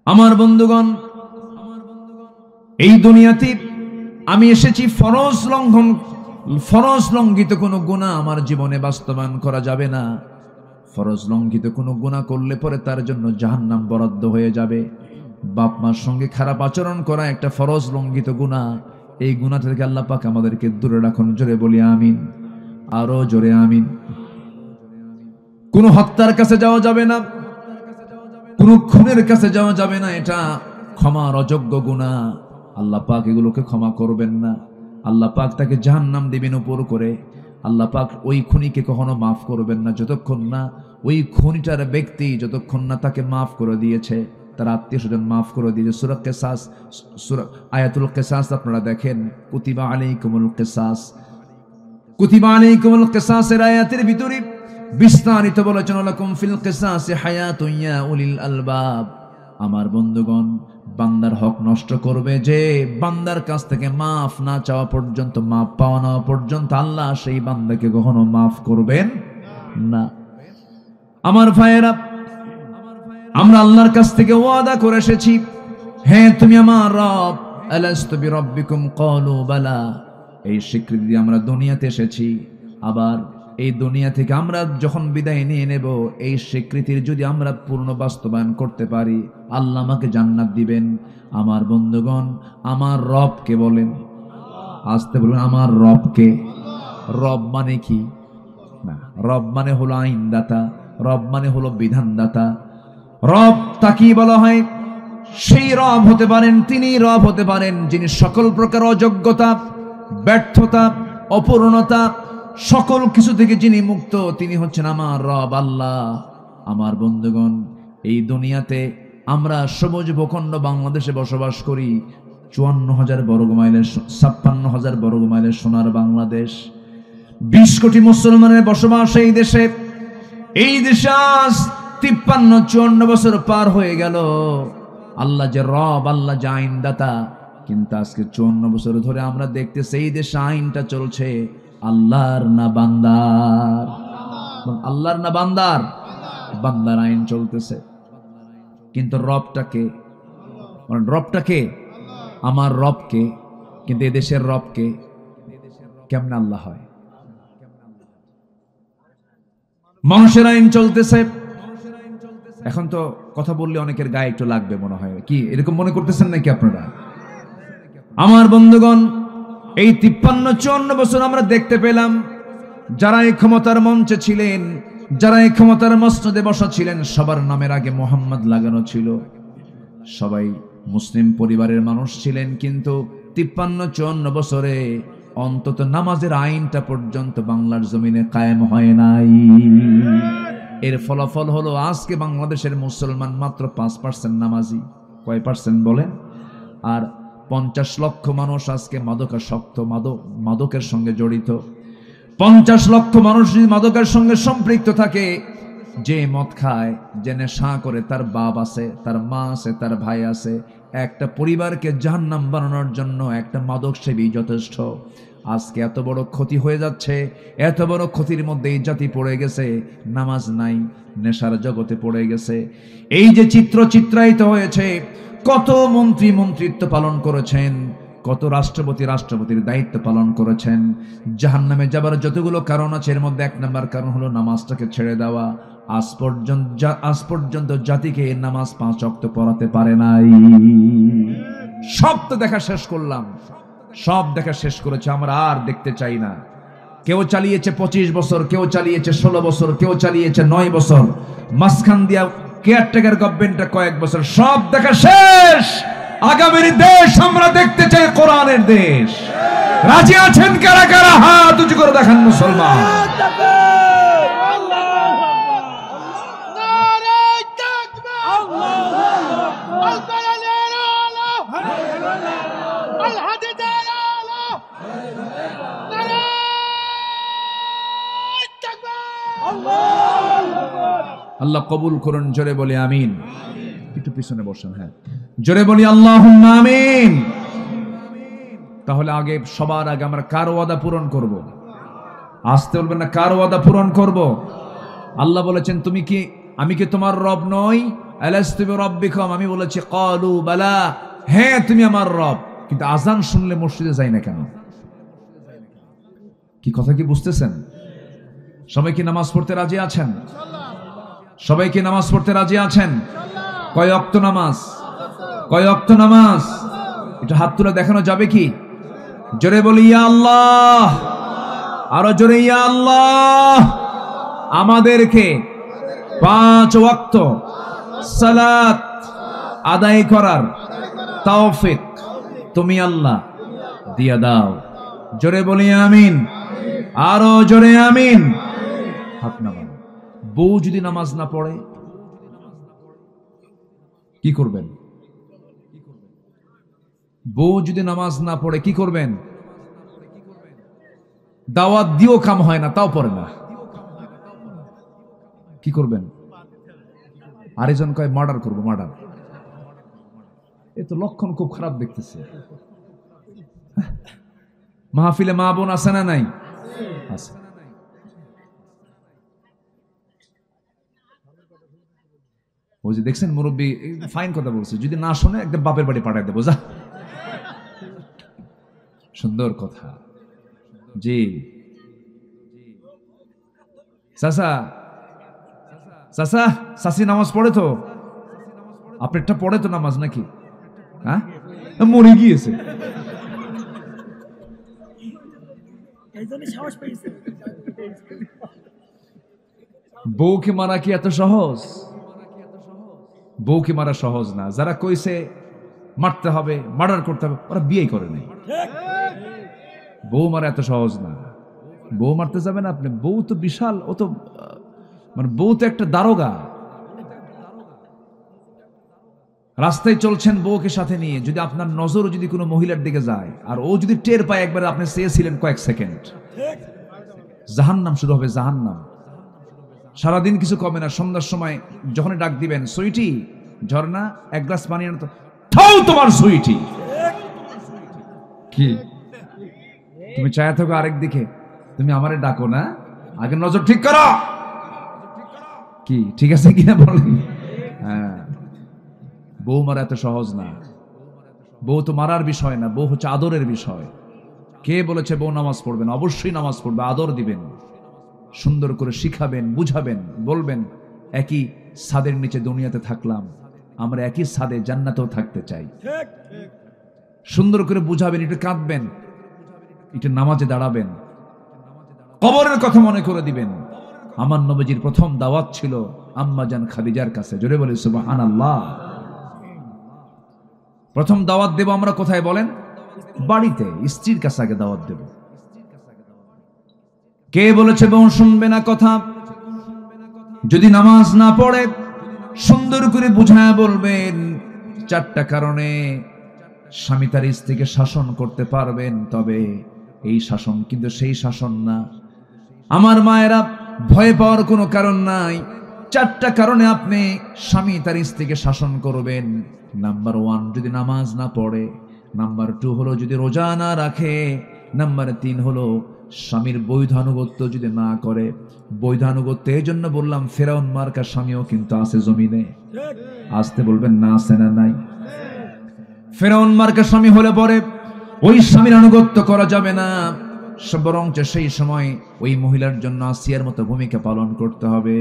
আমার বন্ধুগণ, এই দুনিয়াতে আমি এসেছি ফরজ লঙ্ঘিত কোনো গুনাহ আমার জীবনে বাস্তবায়ন করা যাবে না। ফরজ লঙ্ঘিত কোনো গুনাহ করলে পরে তার জন্য জাহান্নাম বরাদ্দ হয়ে যাবে। বাপ মার সঙ্গে খারাপ আচরণ করা একটা ফরজ লঙ্ঘিত গুনাহ। এই গুনাহ থেকে আল্লাহ পাক আমাদেরকে দূরে রাখুন। জোরে বলি আমিন, আরো জোরে আমিন। কোনো হত্যার কাছে যাওয়া যাবে না, কোন খুনের কাছে যাওয়া যাবে না, এটা ক্ষমার অযোগ্য গুনাহ। আল্লাহ পাক এগুলোকে ক্ষমা করবেন না। আল্লাহ পাক তাকে জাহান্নাম দিবেন উপর করে। আল্লাহ পাক ওই খুনিকে কখনো মাফ করবেন না যতক্ষণ না ওই খুনিটার ব্যক্তি, যতক্ষণ না তাকে মাফ করে দিয়েছে, তার আত্মীয় স্বজন মাফ করে দিয়েছে। সূরা কিসাস, সূরা আয়াতুল কিসাস আপনারা দেখেন, কুতিবা আলাইকুমুল কিসাস, কুতিবা আলাইকুমুল কিসাসের আয়াতের ভিতরে বিস্তারিত বলেছেন, লাকুম ফিল কিসাসি হায়াতুন ইয়া উলিল আলবাব। আমার বন্ধুগণ, বান্দার হক নষ্ট করবে যে বান্দার কাছ থেকে মাফ না চাওয়া পর্যন্ত, মাফ পাওয়া না পর্যন্ত আল্লাহ সেই বান্দাকে কখনো মাফ করবেন না। আমার ভাইয়েরা, আমরা আল্লাহর কাছ থেকে ওয়াদা করে এসেছি, হ্যাঁ তুমি আমার রব, আলাস্তু বিরাব্বিকুম ক্বালু বালা। এই স্বীকৃতি দিয়ে আমরা দুনিয়াতে এসেছি। আবার এই দুনিয়া থেকে আমরা যখন বিদায় নিয়ে নেব, এই স্বীকৃতির যদি আমরা পূর্ণ বাস্তবায়ন করতে পারি, আল্লাহ আমাকে জান্নাত দিবেন। আমার বন্ধুগণ, আমার রবকে বলেন, আসতে বলুন, আমার রবকে। রব মানে কি? না, রব মানে হলো আইনদাতা, রব মানে হলো বিধানদাতা। রব তাকে বলা হয়, সেই রব হতে পারেন, তিনি রব হতে পারেন যিনি সকল প্রকার অযোগ্যতা, ব্যর্থতা, অপূর্ণতা, সকল কিছু থেকে যিনি মুক্ত, তিনি হচ্ছেন আমার রব আল্লাহ। আমার বন্ধুগণ, এই দুনিয়াতে আমরা সবুজ ভূখণ্ড বাংলাদেশে বসবাস করি। 54,000 বর্গ মাইলের, 56,000 বর্গ মাইলের সোনার বাংলাদেশ। 20 কোটি মুসলমানের বসবাস এই দেশে। এই দেশে আজ 53-54 বছর পার হয়ে গেল। আল্লাহ যে রব, আল্লাহ যে আইনদাতা, কিন্তু আজকে 54 বছর ধরে আমরা দেখতেছি এই দেশে আইনটা চলছে আল্লাহর না বান্দার? আল্লাহর না বান্দার? বান্দার আইন চলতেছে। কিন্তু রবটাকে, রবটাকে, আমার রবকে, কিন্তু এদেশের রবকে, কেমনে আল্লাহ হয়? মানুষের আইন চলতেছে। এখন তো কথা বললে অনেকের গায়ে একটু লাগবে মনে হয়, কি এরকম মনে করতেছেন নাকি আপনারা? আমার বন্ধুগণ, এই 53-54 বছর আমরা দেখতে পেলাম যারা এই ক্ষমতার মঞ্চে ছিলেন, যারা এই ক্ষমতার মসনদে বসা ছিলেন, সবার নামের আগে মোহাম্মদ লাগানো ছিল। সবাই মুসলিম পরিবারের মানুষ ছিলেন, কিন্তু 53-54 বছরে অন্তত নামাজের আইনটা পর্যন্ত বাংলার জমিনে কায়েম হয় নাই। এর ফলাফল হলো আজকে বাংলাদেশের মুসলমান মাত্র 5% নামাজি। কয় পার্সেন্ট বলেন? আর 50 লক্ষ মানুষ আজকে মাদকাসক্ত, মাদকের সঙ্গে জড়িত। 50 লক্ষ মানুষ যদি মাদকের সঙ্গে সম্পৃক্ত থাকে, যে মদ খায়, যে নেশা করে, তার বাপ আছে, তার মা আছে, তার ভাই আছে। একটা পরিবারকে জাহান্নাম বানানোর জন্য একটা মাদক সেবী যথেষ্ট। আজকে এত বড় ক্ষতি হয়ে যাচ্ছে, এত বড় ক্ষতির মধ্যে এই জাতি পড়ে গেছে, নামাজ নাই, নেশার জগতে পড়ে গেছে। এই যে চিত্র চিত্রায়িত হয়েছে, কত মন্ত্রী মন্ত্রিত্ব পালন করেছেন, কত রাষ্ট্রপতির দায়িত্ব পালন করেছেন। জাহান্নামে যাবার যতগুলো কারণ আছে, এর মধ্যে 1 নম্বর কারণ হলো নামাজটাকে ছেড়ে দেওয়া। আজ পর্যন্ত জাতিকে নামাজ 5 ওয়াক্ত পড়াতে পারে নাই। সব তো দেখা শেষ করলাম, সব দেখা শেষ করেছে, আমরা আর দেখতে চাই না। কেউ চালিয়েছে 25 বছর, কেউ চালিয়েছে 16 বছর, কেউ চালিয়েছে 9 বছর, মাঝখান দিয়া কেয়ারটেকার গভর্নমেন্টটা কয়েক বছর। সব দেখা শেষ। আগামীর দেশ আমরা দেখতে চাই কোরআনের দেশ। রাজি আছেন কারা কারা? হাত উঁচু করে দেখান মুসলমান। আল্লাহ কবুল করুন, জোরে বলি আমিন। একটু পিছনে বসেন, হ্যাঁ, জোরে বলি আল্লাহুম্মা আমিন। তাহলে আগে, সবার আগে আমরা কার ওয়াদা পূরণ করব? আসতে বলবেন না, কার ওয়াদা পূরণ করব? আল্লাহ বলেছেন, আমি কি তোমার রব নই? আলাস্তু বিরাব্বিকুম, আমি বলেছি ক্বালু বালা, হ্যাঁ তুমি আমার রব। কিন্তু আজান শুনলে মসজিদে যাই না কেন? কি কথা কি বুঝতেছেন? সবাই কি নামাজ পড়তে রাজি আছেন? সবাই কি নামাজ পড়তে রাজি আছেন? কয় ওয়াক্ত নামাজ? কয় ওয়াক্ত নামাজ? এটা হাত তুলে দেখানো যাবে কি? জোরে বলি ইয়া আল্লাহ, আরো জোরে ইয়া আল্লাহ। আমাদেরকে 5 ওয়াক্ত সালাত আদায় করার তৌফিক তুমি আল্লাহ দিয়া দাও। জোরে বলি আমিন, আরো জোরে আমিন। হাত নামান। বউ যদি নামাজ না পড়ে কি করবেন? বউ যদি নামাজ না পড়ে কি করবেন? দাওয়াত দিও কাম হয় না, তাও পড়ে না, কি করবেন? আরেকজন কয় মার্ডার করবো, মার্ডার। এ তো লক্ষণ খুব খারাপ দেখতেছে। মাহফিলে মা বোন আছে না নাই? আছে। ওই যে দেখছেন মুরব্বী ফাইন কথা বলছে, যদি না শোনে একদম বাপের বাড়ি পাঠায় দেবো, যা। সুন্দর কথা। জি চাচা, চাচা চাচি নামাজ পড়ে তো? আপনারটা পড়ে তো নামাজ নাকি? হ্যাঁ, মরে গিয়েছে। বউকে মারা কি এত সহজ? বউকে মারা সহজ না। যারা কইছে মারতে হবে, মার্ডার করতে হবে, ওরা বিয়ে করে নাই। বউ মারা এত সহজ না। বউ মারতে যাবেন আপনি? বউ তো বিশাল, ও তো মানে বউ তো একটা দারোগা। রাস্তায় চলছেন বউকে সাথে নিয়ে, যদি আপনার নজর যদি কোনো মহিলার দিকে যায় আর ও যদি টের পায় একবার আপনি চেয়েছিলেন কয়েক সেকেন্ড, জাহান্নাম শুরু হবে, জাহান্নাম। সারাদিন কিছু কমে না। সন্ধ্যার সময় যখন ডাক দিবেন, সুইটি ঝর্ণা 1 গ্লাস পানি আনো তো, থাও তোমার সুইটি। কি তুমি চায় থাকো আরেক দিকে, তুমি আমারে ডাকো না, আগে নজর ঠিক করো। কি ঠিক আছে কিনা বলেন? হ্যাঁ, বউ মারা এত সহজ না। বউ তো মারার বিষয় না, বউ হচ্ছে আদরের বিষয়। কে বলেছে বউ নামাজ পড়বেন? অবশ্যই নামাজ পড়বে, আদর দিবেন, সুন্দর করে শিখাবেন, বুঝাবেন, বলবেন একই ছাদের নিচে দুনিয়াতে থাকলাম, আমরা একই ছাদে জান্নাতেও থাকতে চাই। সুন্দর করে বুঝাবেন, একটু কাঁদবেন, একটু নামাজে দাঁড়াবেন, কবরের কথা মনে করে দিবেন। আমার নবীজির প্রথম দাওয়াত ছিল আম্মাজান খাদিজার কাছে। জোরে বলে সুবহানাল্লাহ। প্রথম দাওয়াত দেব আমরা কোথায় বলেন? বাড়িতে, স্ত্রীর কাছে আগে দাওয়াত দেব। কে বলেছে বউ শুনবে না কথা? যদি নামাজ না পড়ে সুন্দর করে বুঝায় বলবেন। 4টা কারণে স্বামী তার স্ত্রীকে শাসন করতে পারবেন, তবে এই শাসন কিন্তু সেই শাসন না। আমার মায়েরা, ভয় পাওয়ার কোনো কারণ নাই। 4টা কারণে আপনি স্বামী তার স্ত্রীকে শাসন করবেন। নাম্বার 1, যদি নামাজ না পড়ে। নাম্বার 2 হলো যদি রোজা না রাখে। নাম্বার 3 হলো স্বামীর বৈধ আনুগত্য যদি না করে। বৈধ আনুগত্য এই জন্য বললাম, ফেরাউন মার্কা স্বামীও কিন্তু আছে জমিনে। আসতে বলবেন না, আছে না নাই? ফেরাউন মার্কা স্বামী হলে পরে ওই স্বামীর আনুগত্য করা যাবে না, বরং সেই সময় ওই মহিলার জন্য আসিয়ার মতো ভূমিকা পালন করতে হবে।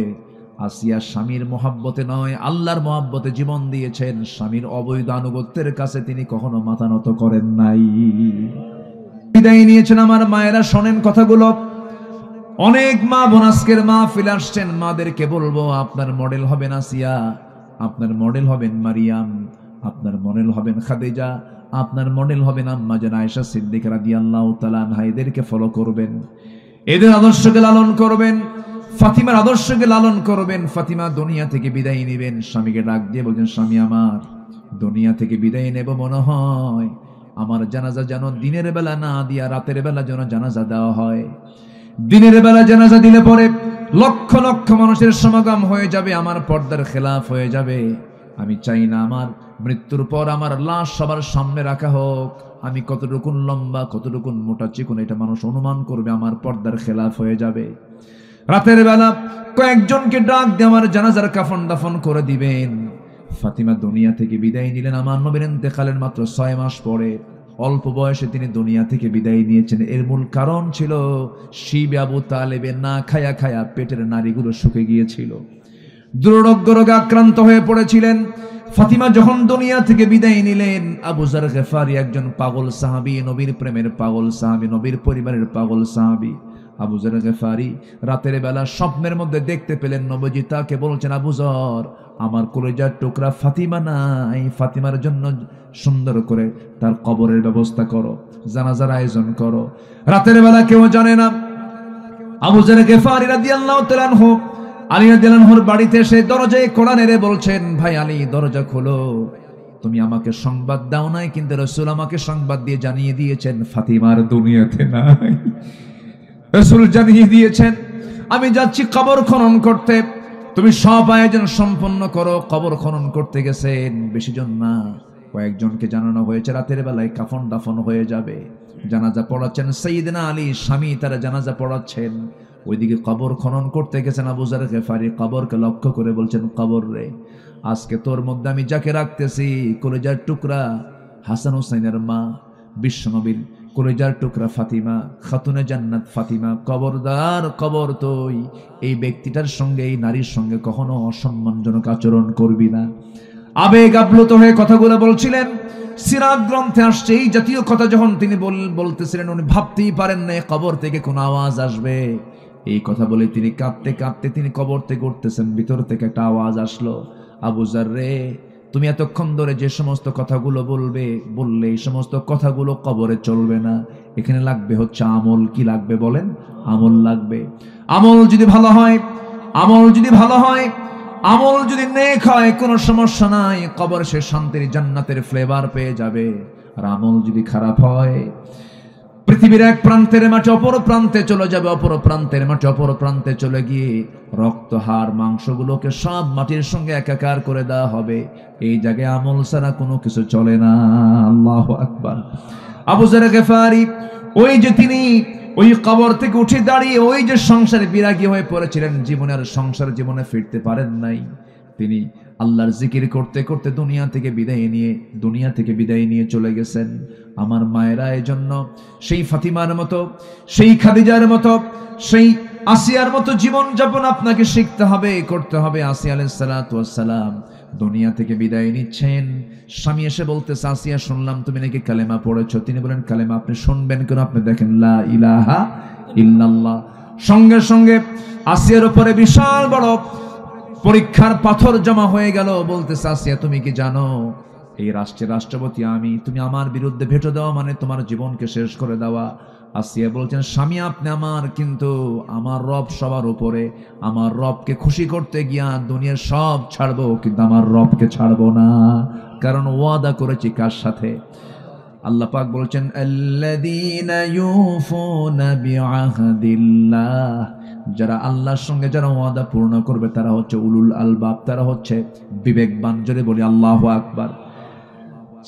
আসিয়া স্বামীর মহাব্বতে নয়, আল্লাহর মহাব্বতে জীবন দিয়েছেন। স্বামীর অবৈধ আনুগত্যের কাছে তিনি কখনো মাথা নত করেন নাই। বিদায় নিয়েছেন। আমার মায়েরা শোনেন কথাগুলো। অনেক মা বোন আজকের মাহফিলে আসছেন, মাদেরকে বলবো, আপনার মডেল হবেন আসিয়া, আপনার মডেল হবেন মারিয়াম, আপনার মডেল হবেন খাদিজা, আপনার মডেল হবেন আম্মা জান আয়েশা সিদ্দিকা রাদিয়াল্লাহু তাআলা আনহা। এদেরকে ফলো করবেন, এদের আদর্শকে লালন করবেন, ফাতিমার আদর্শকে লালন করবেন। ফাতিমা দুনিয়া থেকে বিদায় নেবেন, স্বামীকে ডাক দিয়ে বলছেন, স্বামী আমার দুনিয়া থেকে বিদায় নেব, মনে হয় আমার জানাজা যেন দিনের বেলা না দিয়া রাতের বেলা যেন জানাজা দেওয়া হয়। দিনের বেলা জানাজা দিলে পরে লক্ষ লক্ষ মানুষের সমাগম হয়ে যাবে, আমার পর্দার খেলাফ হয়ে যাবে। আমি চাই না আমার মৃত্যুর পর আমার লাশ সবার সামনে রাখা হোক। আমি কতটুকুন লম্বা, কতটুকুন মোটা চিকন, এটা মানুষ অনুমান করবে, আমার পর্দার খেলাফ হয়ে যাবে। রাতের বেলা কয়েকজনকে ডাক দিয়ে আমার জানাজার কাফন দাফন করে দিবেন। ফাতিমা দুনিয়া থেকে বিদায় নিলেন আমার নবীর ইন্তেকালের মাত্র 6 মাস পরে। অল্প বয়সে তিনি দুনিয়া থেকে বিদায় নিয়েছেন। এর মূল কারণ ছিল শিব আবু তালেবের না খায়া খায়া পেটের নাড়িগুলো শুকে গিয়েছিল, দুরারোগ্য রোগে আক্রান্ত হয়ে পড়েছিলেন। ফাতিমা যখন দুনিয়া থেকে বিদায় নিলেন, আবু যার গিফারি একজন পাগল সাহাবী, নবীর প্রেমের পাগল সাহাবী, নবীর পরিবারের পাগল সাহাবী। আবু যার গিফারি রাতের বেলা স্বপ্নের মধ্যে দেখতে পেলেন নবীজি তাকে বলছেন, আবু যর, আমার কলিজার টুকরা ফাতিমা নাই, ফাতিমার জন্য সুন্দর করে তার কবরের ব্যবস্থা করো, জানাজার আয়োজন করো। রাতের বেলা কেউ জানে না। আবু যার গিফারি রাদিয়াল্লাহু তাআলা আনহু আলী রাদিয়াল্লাহু আনহুর বাড়িতে এসে দরজায় কড়া নেড়ে বলছেন, ভাই আলী, দরজা খোলো। তুমি আমাকে সংবাদ দাও নাই, কিন্তু রাসূল আমাকে সংবাদ দিয়ে জানিয়ে দিয়েছেন ফাতিমার দুনিয়াতে নাই। রাসূল জানিয়ে দিয়েছেন আমি যাচ্ছি কবর খনন করতে, তুমি সব আয়োজন সম্পন্ন করো। কবর খনন করতে গেছেন বেশি জন না, কয়েকজনকে জানানো হয়েছে রাতের বেলায় কাফন দাফন হয়ে যাবে। জানাজা পড়াচ্ছেন সাইয়েদনা আলী, স্বামী তারা জানাজা পড়াচ্ছেন। ওইদিকে কবর খনন করতে গেছেন আবু যার গিফারি, কবরকে লক্ষ্য করে বলছেন, কবর রে, আজকে তোর মধ্যে আমি যাকে রাখতেছি কলিজার টুকরা হাসান হুসাইনের মা, বিশ্বনবীর কলিজার টুকরা ফাতিমা, খাতুনে জান্নাত ফাতিমা, কবরদার কবর তুই এই ব্যক্তিটার সঙ্গে, এই নারীর সঙ্গে কখনো অসম্মানজনক আচরণ করবি না। আবেগ আপ্লুত হয়ে কথাগুলো বলছিলেন। সিরাত গ্রন্থে আসছে এই জাতীয় কথা যখন তিনি বলতেছিলেন, উনি ভাবতেই পারেন না কবর থেকে কোন আওয়াজ আসবে। এই কথা বলে তিনি কাঁদতে কাঁদতে তিনি কবর থেকে উঠতেছেন, ভিতর থেকে একটা আওয়াজ আসলো, আবু যার রে, তুমি এতক্ষণ ধরে যে সমস্ত কথাগুলো বললে এই সমস্ত কথাগুলো কবরে চলবে না, এখানে লাগবে হচ্ছে আমল। কি লাগবে বলেন? আমল লাগবে। আমল যদি ভালো হয়, আমল যদি ভালো হয়, আমল যদি নেক হয়, কোনো সমস্যা নাই, কবর সে শান্তির জান্নাতের ফ্লেভার পেয়ে যাবে। আর আমল যদি খারাপ হয়, পৃথিবীর এক প্রান্তের মাটি অপর প্রান্তে চলে যাবে, অপর প্রান্তের মাটি অপর প্রান্তে চলে গিয়ে রক্ত হাড় মাংসগুলোকে সব মাটির সঙ্গে একাকার করে দেওয়া হবে। এই জায়গায় আমল ছাড়া কোনো কিছু চলে না। আল্লাহু আকবার। আবু যার গিফারি ওই যে তিনি ওই কবর থেকে উঠে দাঁড়িয়ে ওই যে সংসারে বিরাগী হয়ে পড়েছিলেন, জীবনের সংসার জীবনে ফিরতে পারেন নাই, তিনি আল্লাহর জিকির করতে করতে দুনিয়া থেকে বিদায় নিয়ে চলে গেছেন। আমার মায়েরা এজন্য সেই ফাতিমার মতো, সেই খাদিজার মতো, সেই আসিয়ার মতো জীবন যাপন আপনাকে শিখতে হবে, করতে হবে। আসিয়া আলাইহিস সালাতু ওয়াস সালাম দুনিয়া থেকে বিদায় নিচ্ছেন। স্বামী এসে বলতেছে, আসিয়া শুনলাম তুমি নাকি কালেমা পড়েছো। তিনি বলেন, কালেমা আপনি শুনবেন কেন? আপনি দেখেন লা ইলাহা ইল্লাল্লাহ। সঙ্গে সঙ্গে আসিয়ার উপরে বিশাল বড় পরীক্ষার পাথর জমা হয়ে গেল। বলতেছে, আসিয়া তুমি কি জানো এই রাষ্ট্রের রাষ্ট্রপতি আমি, তুমি আমার বিরুদ্ধে ভেটো দেওয়া মানে তোমার জীবনকে শেষ করে দেওয়া। আসিয়া বলছেন, স্বামী আপনি আমার, কিন্তু আমার রব সবার উপরে, আমার রবকে খুশি করতে গিয়া দুনিয়ার সব ছাড়বো, কিন্তু আমার রবকে ছাড়বো না, কারণ ওয়াদা করেছি কার সাথে? আল্লাহ পাক বলছেন, আল্লাযীনা ইউফুনা বিআহদিল্লাহ, যারা আল্লাহর সঙ্গে যারা ওয়াদা পূর্ণ করবে তারা হচ্ছে উলুল আলবাব, তারা হচ্ছে বিবেকবান। জোরে বলি আল্লাহু আকবার।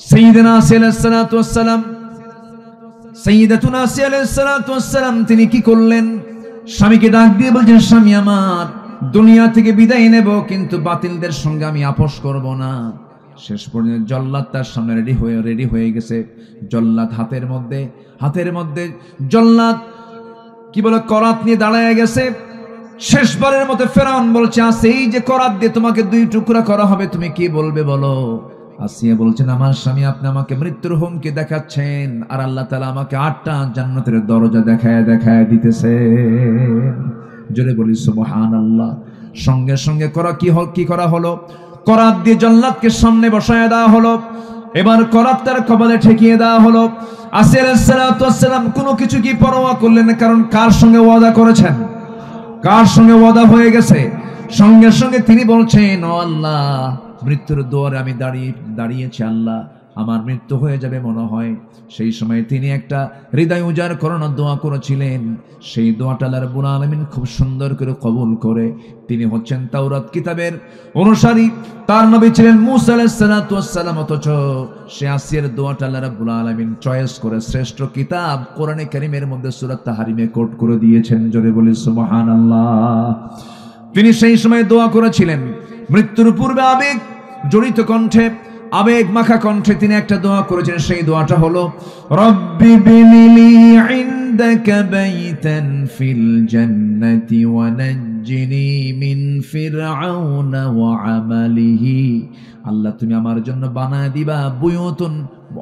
সাইয়্যিদুনা আসিয়া আলাইহিস সালাতু ওয়াস সালাম, সাইয়্যিদাতুনা আসিয়া আলাইহিস সালাতু ওয়াস সালাম তিনি কি করলেন? স্বামীকে ডাক দিয়ে বলছেন, স্বামী আমার, দুনিয়া থেকে বিদায় নেব, কিন্তু বাতিলদের সঙ্গে আমি আপোষ করব না। শেষ পর্যন্ত জল্লাদ তার সামনে রেডি হয়ে গেছে। জল্লাদ হাতের মধ্যে জল্লাদ কি বলে করাত নিয়ে দাঁড়ায় গেছে। শেষবারের মতো ফেরাউন বলছে, আছে এই যে করাত দিয়ে তোমাকে 2 টুকরা করা হবে, তুমি কি বলবে বলো? আসিয়া বলছেন, আমার স্বামী আপনি আমাকে মৃত্যুর হুমকি দেখাচ্ছেন, আর আল্লাহ তাআলা আমাকে 8টা জান্নাতের দরজা দেখায় দিতেছে। জোরে বলি সুবহানাল্লাহ। সঙ্গে সঙ্গে কি করা হলো? করাত দিয়ে জল্লাদকে সামনে বসায় দেওয়া হলো। এবার করাত তার কপালে ঠেকিয়ে দেওয়া হলো। আসিয়া আলাইহিস সালাতু ওয়াস সালাম কোনো কিছু কি পরোয়া করলেন না, কারণ কার সঙ্গে ওয়াদা করেছেন, কার সঙ্গে ওয়াদা হয়ে গেছে। সঙ্গে সঙ্গে তিনি বলছেন, ও আল্লাহ, মৃত্যুর দুয়ারে আমি দাঁড়িয়েছি, আল্লাহ আমার মৃত্যু হয়ে যাবে মনে হয়। সেই সময় তিনি একটা হৃদয় উজাড় করানোর দোয়া করেছিলেন। সেই দোয়াটা আল্লাহ রাব্বুল আলামিন খুব সুন্দর করে কবুল করে, তিনি হচ্ছেন তাওরাত কিতাবের অনুসারী, তার নবী ছিলেন মূসা আলাইহিস সালাতু ওয়াস সালাম, অথচ সে আসিয়ার দোয়াটা আল্লাহ রাব্বুল আলামিন চয়েস করে শ্রেষ্ঠ কিতাব কোরআনে কারীমের মধ্যে সূরা তাহরিমে কোট করে দিয়েছেন। জোরে বলি সুবহানাল্লাহ। তিনি সেই সময় দোয়া করেছিলেন, মৃত্যুর পূর্বে আবেগ জড়িত কণ্ঠে, আবেগ মাখা কণ্ঠে তিনি একটা দোয়া করেছেন। সেই দোয়াটা হলো, রব্বি বিনিলি ইনদাকা বাইতান ফিল জান্নাতি ওয়া নাজ্জিনি মিন ফিরআউনা ওয়া আমালিহি। আল্লাহ তুমি আমার জন্য বানায় দিবা বুয়ুতুন,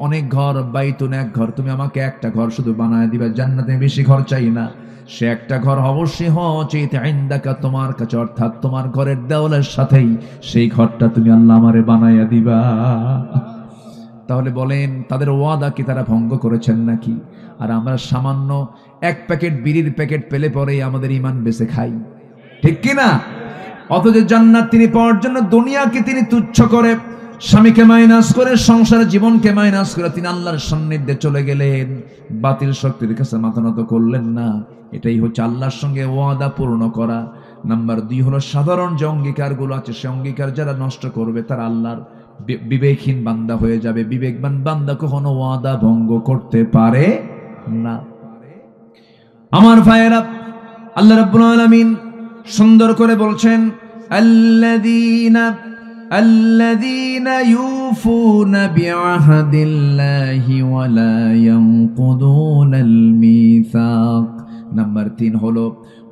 অনেক ঘর, বাইতুন এক ঘর, তুমি আমাকে একটা ঘর শুধু বানায় দিবা জান্নাতে, বেশি ঘর চাই না। সে একটা ঘর অবশ্যই হচ্ছে ইনদাকা, তোমার কাছে, অর্থাৎ তোমার ঘরের দেওয়ালের সাথেই সেই ঘরটা তুমি আল্লাহ আমারে বানাইয়া দিবা। তাহলে বলেন, তাদের ওয়াদা কি তারা ভঙ্গ করেছেন নাকি? আর আমরা সামান্য 1 প্যাকেট বিড়ির প্যাকেট পেলে পরেই আমাদের ঈমান বেঁচে খাই, ঠিক কি না? অথচ জান্নাত তিনি পাওয়ার জন্য দুনিয়াকে তিনি তুচ্ছ করে, স্বামীকে মাইনাস করে, সংসার জীবনকে মাইনাস করে তিনি আল্লাহর সান্নিধ্যে চলে গেলেন। বাতিল শক্তির কাছে মাথা নত করলেন না। এটাই হচ্ছে আল্লাহর সঙ্গে ওয়াদা পূর্ণ করা। নাম্বার 2 হলো সাধারণ যে অঙ্গীকারগুলো আছে, সে অঙ্গীকার যারা নষ্ট করবে তারা আল্লাহর বিবেকহীন বান্দা হয়ে যাবে। বিবেকবান বান্দা কখনো ওয়াদা ভঙ্গ করতে পারে না। আমার ভাইয়েরা, আল্লাহ রাব্বুল আলামিন সুন্দর করে বলছেন, আল্লাযীনা ইউফুনা বিআহদিল্লাহি ওয়া লা ইয়ানকুদুনাল মিসাক। নাম্বার 3 হলো,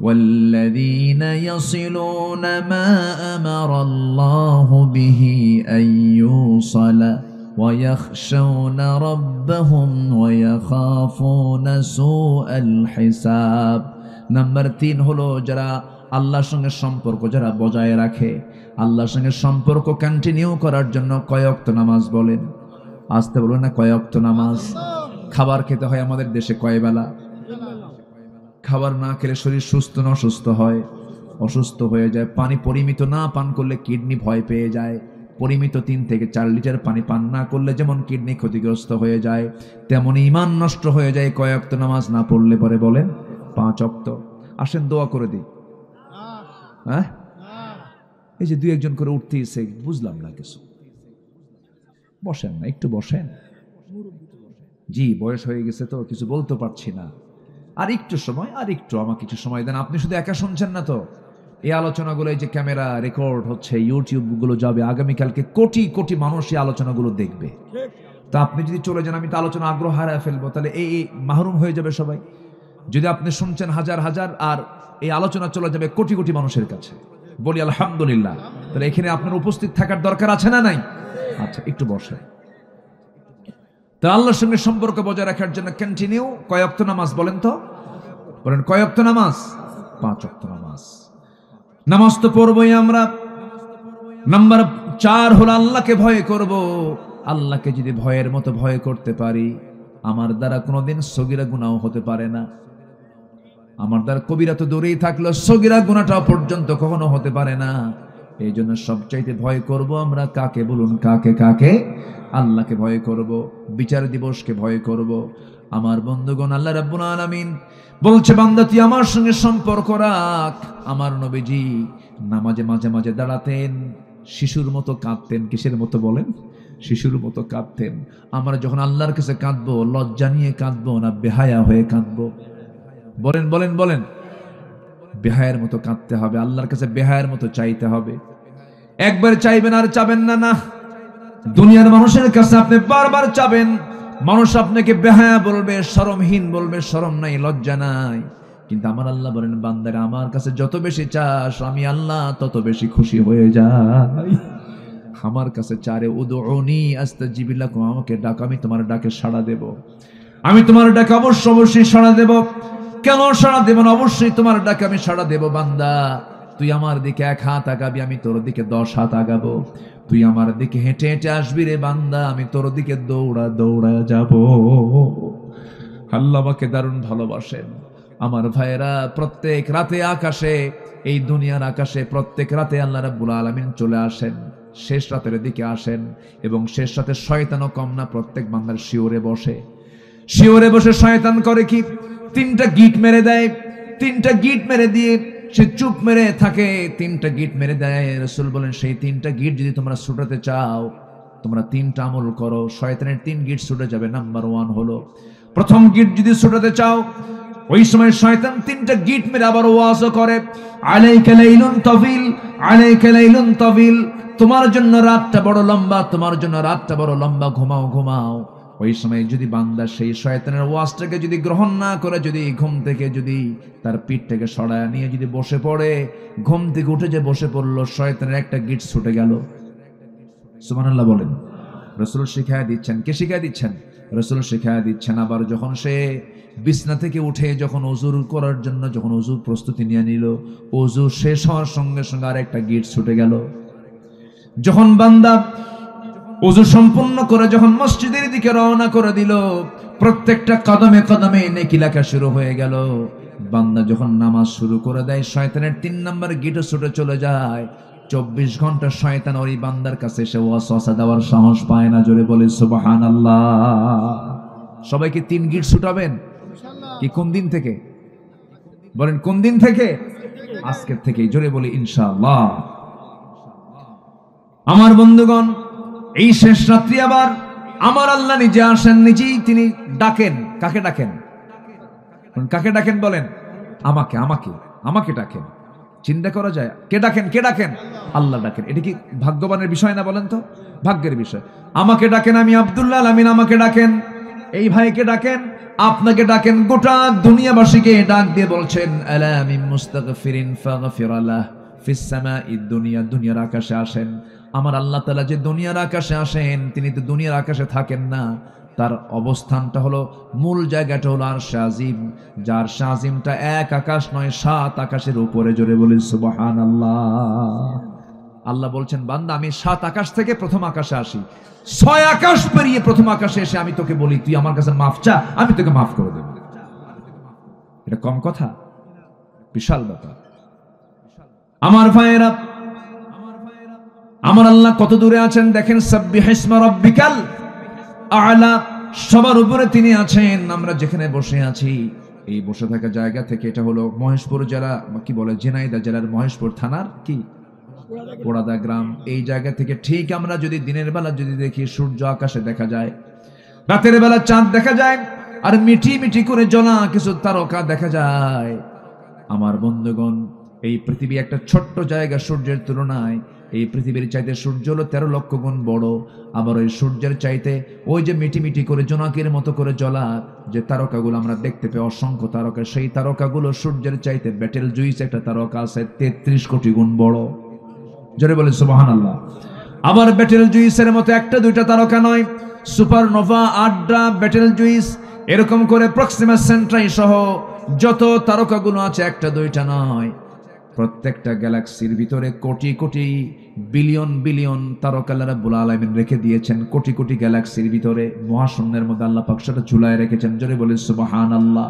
ওয়াল্লাযীনা ইয়াসিলুনা মা আমারাল্লাহু বিহি আইয়ুসালা ওয়া ইয়াখশাউনা রাব্বাহুম ওয়া ইয়াখাফুনা সুআল হিসাব। নাম্বার 3 হলো, যারা আল্লাহর সঙ্গে সম্পর্ক যারা বজায় রাখে, আল্লাহর সঙ্গে সম্পর্ক কন্টিনিউ করার জন্য কয় ওয়াক্ত নামাজ বলেন? আসতে বলুন না, কয় ওয়াক্ত নামাজ? খাবার খেতে হয় আমাদের দেশে কয় বেলা? খাবার না খেলে শরীর সুস্থ না অসুস্থ হয়? অসুস্থ হয়ে যায়। পানি পরিমিত না পান করলে কিডনি ভয় পেয়ে যায়। পরিমিত 3 থেকে 4 লিটার পানি পান না করলে যেমন কিডনি ক্ষতিগ্রস্ত হয়ে যায়, তেমনি ঈমান নষ্ট হয়ে যায় কয় ওয়াক্ত নামাজ না পড়লে পরে? বলেন 5 ওয়াক্ত। আসেন দোয়া করে দিই। হ্যাঁ, এই যে 2-1 করে উঠতেছে, বুঝলাম না কিছু। বসেন না, একটু বসেন। জি, বয়স হয়ে গেছে তো কিছু বলতে পারছি না। আর একটু সময়, আর একটু আমাকে কিছু সময় দেন। আপনি শুধু একা শুনছেন না তো, এই আলোচনাগুলো, এই যে ক্যামেরা রেকর্ড হচ্ছে, ইউটিউব গুলো যাবে, আগামীকালকে কোটি কোটি মানুষ এই আলোচনাগুলো দেখবে। তা আপনি যদি চলে যান, আমি তো আলোচনা আগ্রহ হারায় ফেলবো, তাহলে এই মাহরুম হয়ে যাবে সবাই। যদি আপনি শুনছেন হাজার হাজার, আর এই আলোচনা চলে যাবে কোটি কোটি মানুষের কাছে, বলি আলহামদুলিল্লাহ। তাহলে এখানে আপনার উপস্থিত থাকার দরকার আছে না নাই? আচ্ছা, একটু বসে। তা আল্লাহর সঙ্গে সম্পর্ক বজায় রাখার জন্য কন্টিনিউ কয় ওয়াক্ত নামাজ বলেন তো? বলেন কয় ওয়াক্ত নামাজ? 5 ওয়াক্ত নামাজ। নামাজ তো পড়বই আমরা। নাম্বার 4 হলো আল্লাহকে ভয় করব। আল্লাহকে যদি ভয়ের মতো ভয় করতে পারি, আমার দ্বারা কোনোদিন সগীরা গুনাহ হতে পারে না। আমার দ্বারা কবিরা তো দূরেই থাকলো, সগীরা গুনাহটা পর্যন্ত কখনো হতে পারে না। এই জন্য সবচাইতে ভয় করব আমরা কাকে? বলুন কাকে? কাকে? আল্লাহকে ভয় করব, বিচার দিবসকে ভয় করব। আমার বন্ধুগণ, আল্লাহ রাব্বুল আলামিন বলছে, বান্দা তুই আমার সঙ্গে সম্পর্ক রাখ। আমার নবীজি নামাজে মাঝে মাঝে দাঁড়াতেন, শিশুর মতো কাঁদতেন। কিসের মতো বলেন? শিশুর মতো কাঁদতেন। আমরা যখন আল্লাহর কাছে কাঁদবো, লজ্জা নিয়ে কাঁদবো না বেহায়া হয়ে কাঁদবো? বলেন বলেন বলেন। বেহায়ের মতো কাঁদতে হবে, আল্লাহর কাছে বেহায়ের মতো চাইতে হবে। একবার চাইবেন আর চাবেন না। না, দুনিয়ার মানুষের কাছে আপনি বারবার চাবেন, মানুষ আপনাকে বেহায়া বলবে, শরমহীন বলবে, শরম নাই, লজ্জা নাই। কিন্তু আমার আল্লাহ বলেন, বান্দারা আমার কাছে যত বেশি চাস, আমি আল্লাহ তত বেশি খুশি হয়ে যাই। আমার কাছে চারে উদউনি আস্তাজিব লাকুম, আমাকে ডাক, আমি তোমার ডাকে সাড়া দেব। আমি তোমার ডাকে অবশ্যই সাড়া দেব। কেন সাড়া দেব না? অবশ্যই তোমার ডাকে আমি সাড়া দেব। বান্দা তুই আমার দিকে 1 হাত আগাবি, আমি তোর দিকে 10 হাত আগাবো। তুই আমার দিকে হেঁটে হেঁটে আসবি রে বান্দা, আমি তোর দিকে দৌড়া দৌড়া যাব। আল্লাহ আমাকে দারুণ ভালোবাসেন। আমার ভাইয়েরা, প্রত্যেক রাতে আকাশে, এই দুনিয়ার আকাশে প্রত্যেক রাতে আল্লাহ রাব্বুল আলামিন চলে আসেন, শেষ রাতের দিকে আসেন। এবং শেষ রাতে শয়তানও কম না, প্রত্যেক বান্দার শিওরে বসে। শিওরে বসে শয়তান করে কি? 3টা গিট মেরে দেয়। 3টা গিট মেরে দিয়ে সে চুপ মেরে থাকে। 3টা গিট মেরে দেয়। রাসূল বলেন, সেই 3টা গিট যদি তোমরা ছুটাতে চাও, তোমরা 3টা আমল করো, শয়তানের 3 গিট ছুটে যাবে। নাম্বার 1 হলো, প্রথম গিট যদি ছুটাতে চাও, ওই সময় শয়তান 3টা গিট মেরে আবার ওয়াজও করে, আলাইকা লাইলুন তাবিল, আলাইকা লাইলুন তাবিল, তোমার জন্য রাতটা বড় লম্বা, তোমার জন্য রাতটা বড় লম্বা, ঘুমাও ঘুমাও। ওই সময় যদি বান্দা সেই শয়তানের ওয়াজটাকে যদি গ্রহণ না করে, যদি ঘুম থেকে যদি তার পিঠটাকে সরায় নিয়ে যদি বসে পড়ে, ঘুম থেকে উঠে যে বসে পড়লো, শয়তানের একটা গিট ছুটে গেল। সুবহানাল্লাহ বলেন। রাসূল শিখায়া দিচ্ছেন। কে শিখায়া দিচ্ছেন? রাসূল শিখায়া দিচ্ছেন। আবার যখন সে বিছনা থেকে উঠে যখন ওযু করার জন্য যখন ওযুর প্রস্তুতি নিয়ে নিল, ওযু শেষ হওয়ার সঙ্গে সঙ্গে আরেকটা গিট ছুটে গেল। যখন বান্দা ওযু সম্পূর্ণ করে যখন মসজিদের দিকে রওনা করে দিল, প্রত্যেকটা কদমে কদমে নেকি লেখা শুরু হয়ে গেল। বান্দা যখন নামাজ শুরু করে দেয়, শয়তানের 3 নম্বর গিটও ছুটে চলে যায়। 24 ঘন্টা শয়তান ওই বান্দার কাছে এসে ওয়াসওয়াসা দেওয়ার সাহস পায় না। জোরে বলে সুবহানাল্লাহ। সবাইকে 3 গিট ছুটাবেন কি? কোন দিন থেকে বলেন? কোন দিন থেকে? আজকের থেকে। জোরে বলি ইনশাআল্লাহ। আমার বন্ধুগণ, এই শেষ রাত্রি আবার আমার আল্লাহ নিজে আসেন, নিজেই তিনি ডাকেন। কাকে ডাকেন? কাকে ডাকেন বলেন? আমাকে, আমাকে, আমাকে ডাকেন। চিন্তা করা যায়? কে ডাকেন? কে ডাকেন? আল্লাহ ডাকেন। এটা কি ভাগ্যবানের বিষয় না? বলেন তো, ভাগ্যের বিষয়। আমাকে ডাকেন, আমি আব্দুল্লাহ আমিন আমাকে ডাকেন, এই ভাইকে ডাকেন, আপনাকে ডাকেন, গোটা দুনিয়াবাসীকে ডাক দিয়ে বলছেন, আলা মিন মুস্তাগফিরিন ফাগফিরালাহ ফিস সামাঈদ দুনিয়া। দুনিয়ার আকাশে আসেন। আমার আল্লাহ তাআলা যে দুনিয়ার আকাশে আসেন, তিনি তো দুনিয়ার আকাশে থাকেন না। তার অবস্থানটা হলো, মূল জায়গাটা হলো আরশে আজিম। যার আরশে আজিমটা 1 আকাশ নয়, 7 আকাশের উপরে। জোরে বলি সুবহানাল্লাহ। আল্লাহ বলছেন, বান্দা আমি 7 আকাশ থেকে প্রথম আকাশে আসি, 6 আকাশ পেরিয়ে প্রথম আকাশে এসে আমি তোকে বলি, তুই আমার কাছে মাফ চা, আমি তোকে মাফ করে দেব। এটা কম কথা? বিশাল ব্যাপার। আমার ভাইয়েরা, আমার আল্লাহ কত দূরে আছেন দেখেন। সাব্বিহিসমা রাব্বিকাল আ'লা, সবার উপরে তিনি আছেন। আমরা যেখানে বসে আছি, এই বসে থাকা জায়গা থেকে, এটা হলো মহেশপুর জেলা, কি বলে, ঝিনাইদহ জেলার মহেশপুর থানার কি পোড়াদা গ্রাম। এই জায়গা থেকে ঠিক আমরা যদি দিনের বেলা যদি দেখি, সূর্য আকাশে দেখা যায়, রাতের বেলা চাঁদ দেখা যায়, আর মিটি মিটি করে জ্বলা কিছু তারকা দেখা যায়। আমার বন্ধুগণ, এই পৃথিবী একটা ছোট্ট জায়গা সূর্যের তুলনায়। এই পৃথিবীর চাইতে সূর্য হলো 13 লক্ষ গুণ বড়। আবার ওই সূর্যের চাইতে ওই যে মিটি করে জোনাকির মতো করে জ্বলা যে তারকাগুলো আমরা দেখতে পাই, অসংখ্য তারকা, সেই তারকাগুলো সূর্যের চাইতে বেটেল জুইস একটা তারকা আছে 33 কোটি গুণ বড়। জোরে বলে সুবহানাল্লাহ। আবার বেটেল জুইসের মতো একটা দুইটা তারকা নয়, সুপারনোভা, আড্রা, বেটেল জুইস, এরকম করে প্রক্সিমা সেন্ট্রাই সহ যত তারকাগুলো আছে একটা দুইটা নয়, প্রত্যেকটা গ্যালাক্সির ভিতরে কোটি কোটি বিলিয়ন বিলিয়ন তারকা আল্লাহ রাব্বুল আলামিন রেখে দিয়েছেন। কোটি কোটি গ্যালাক্সির ভিতরে মহাশূন্যের মধ্যে আল্লাহ পাক সেটা ঝুলায় রেখেছেন। জোরে বলে সুবহানাল্লাহ।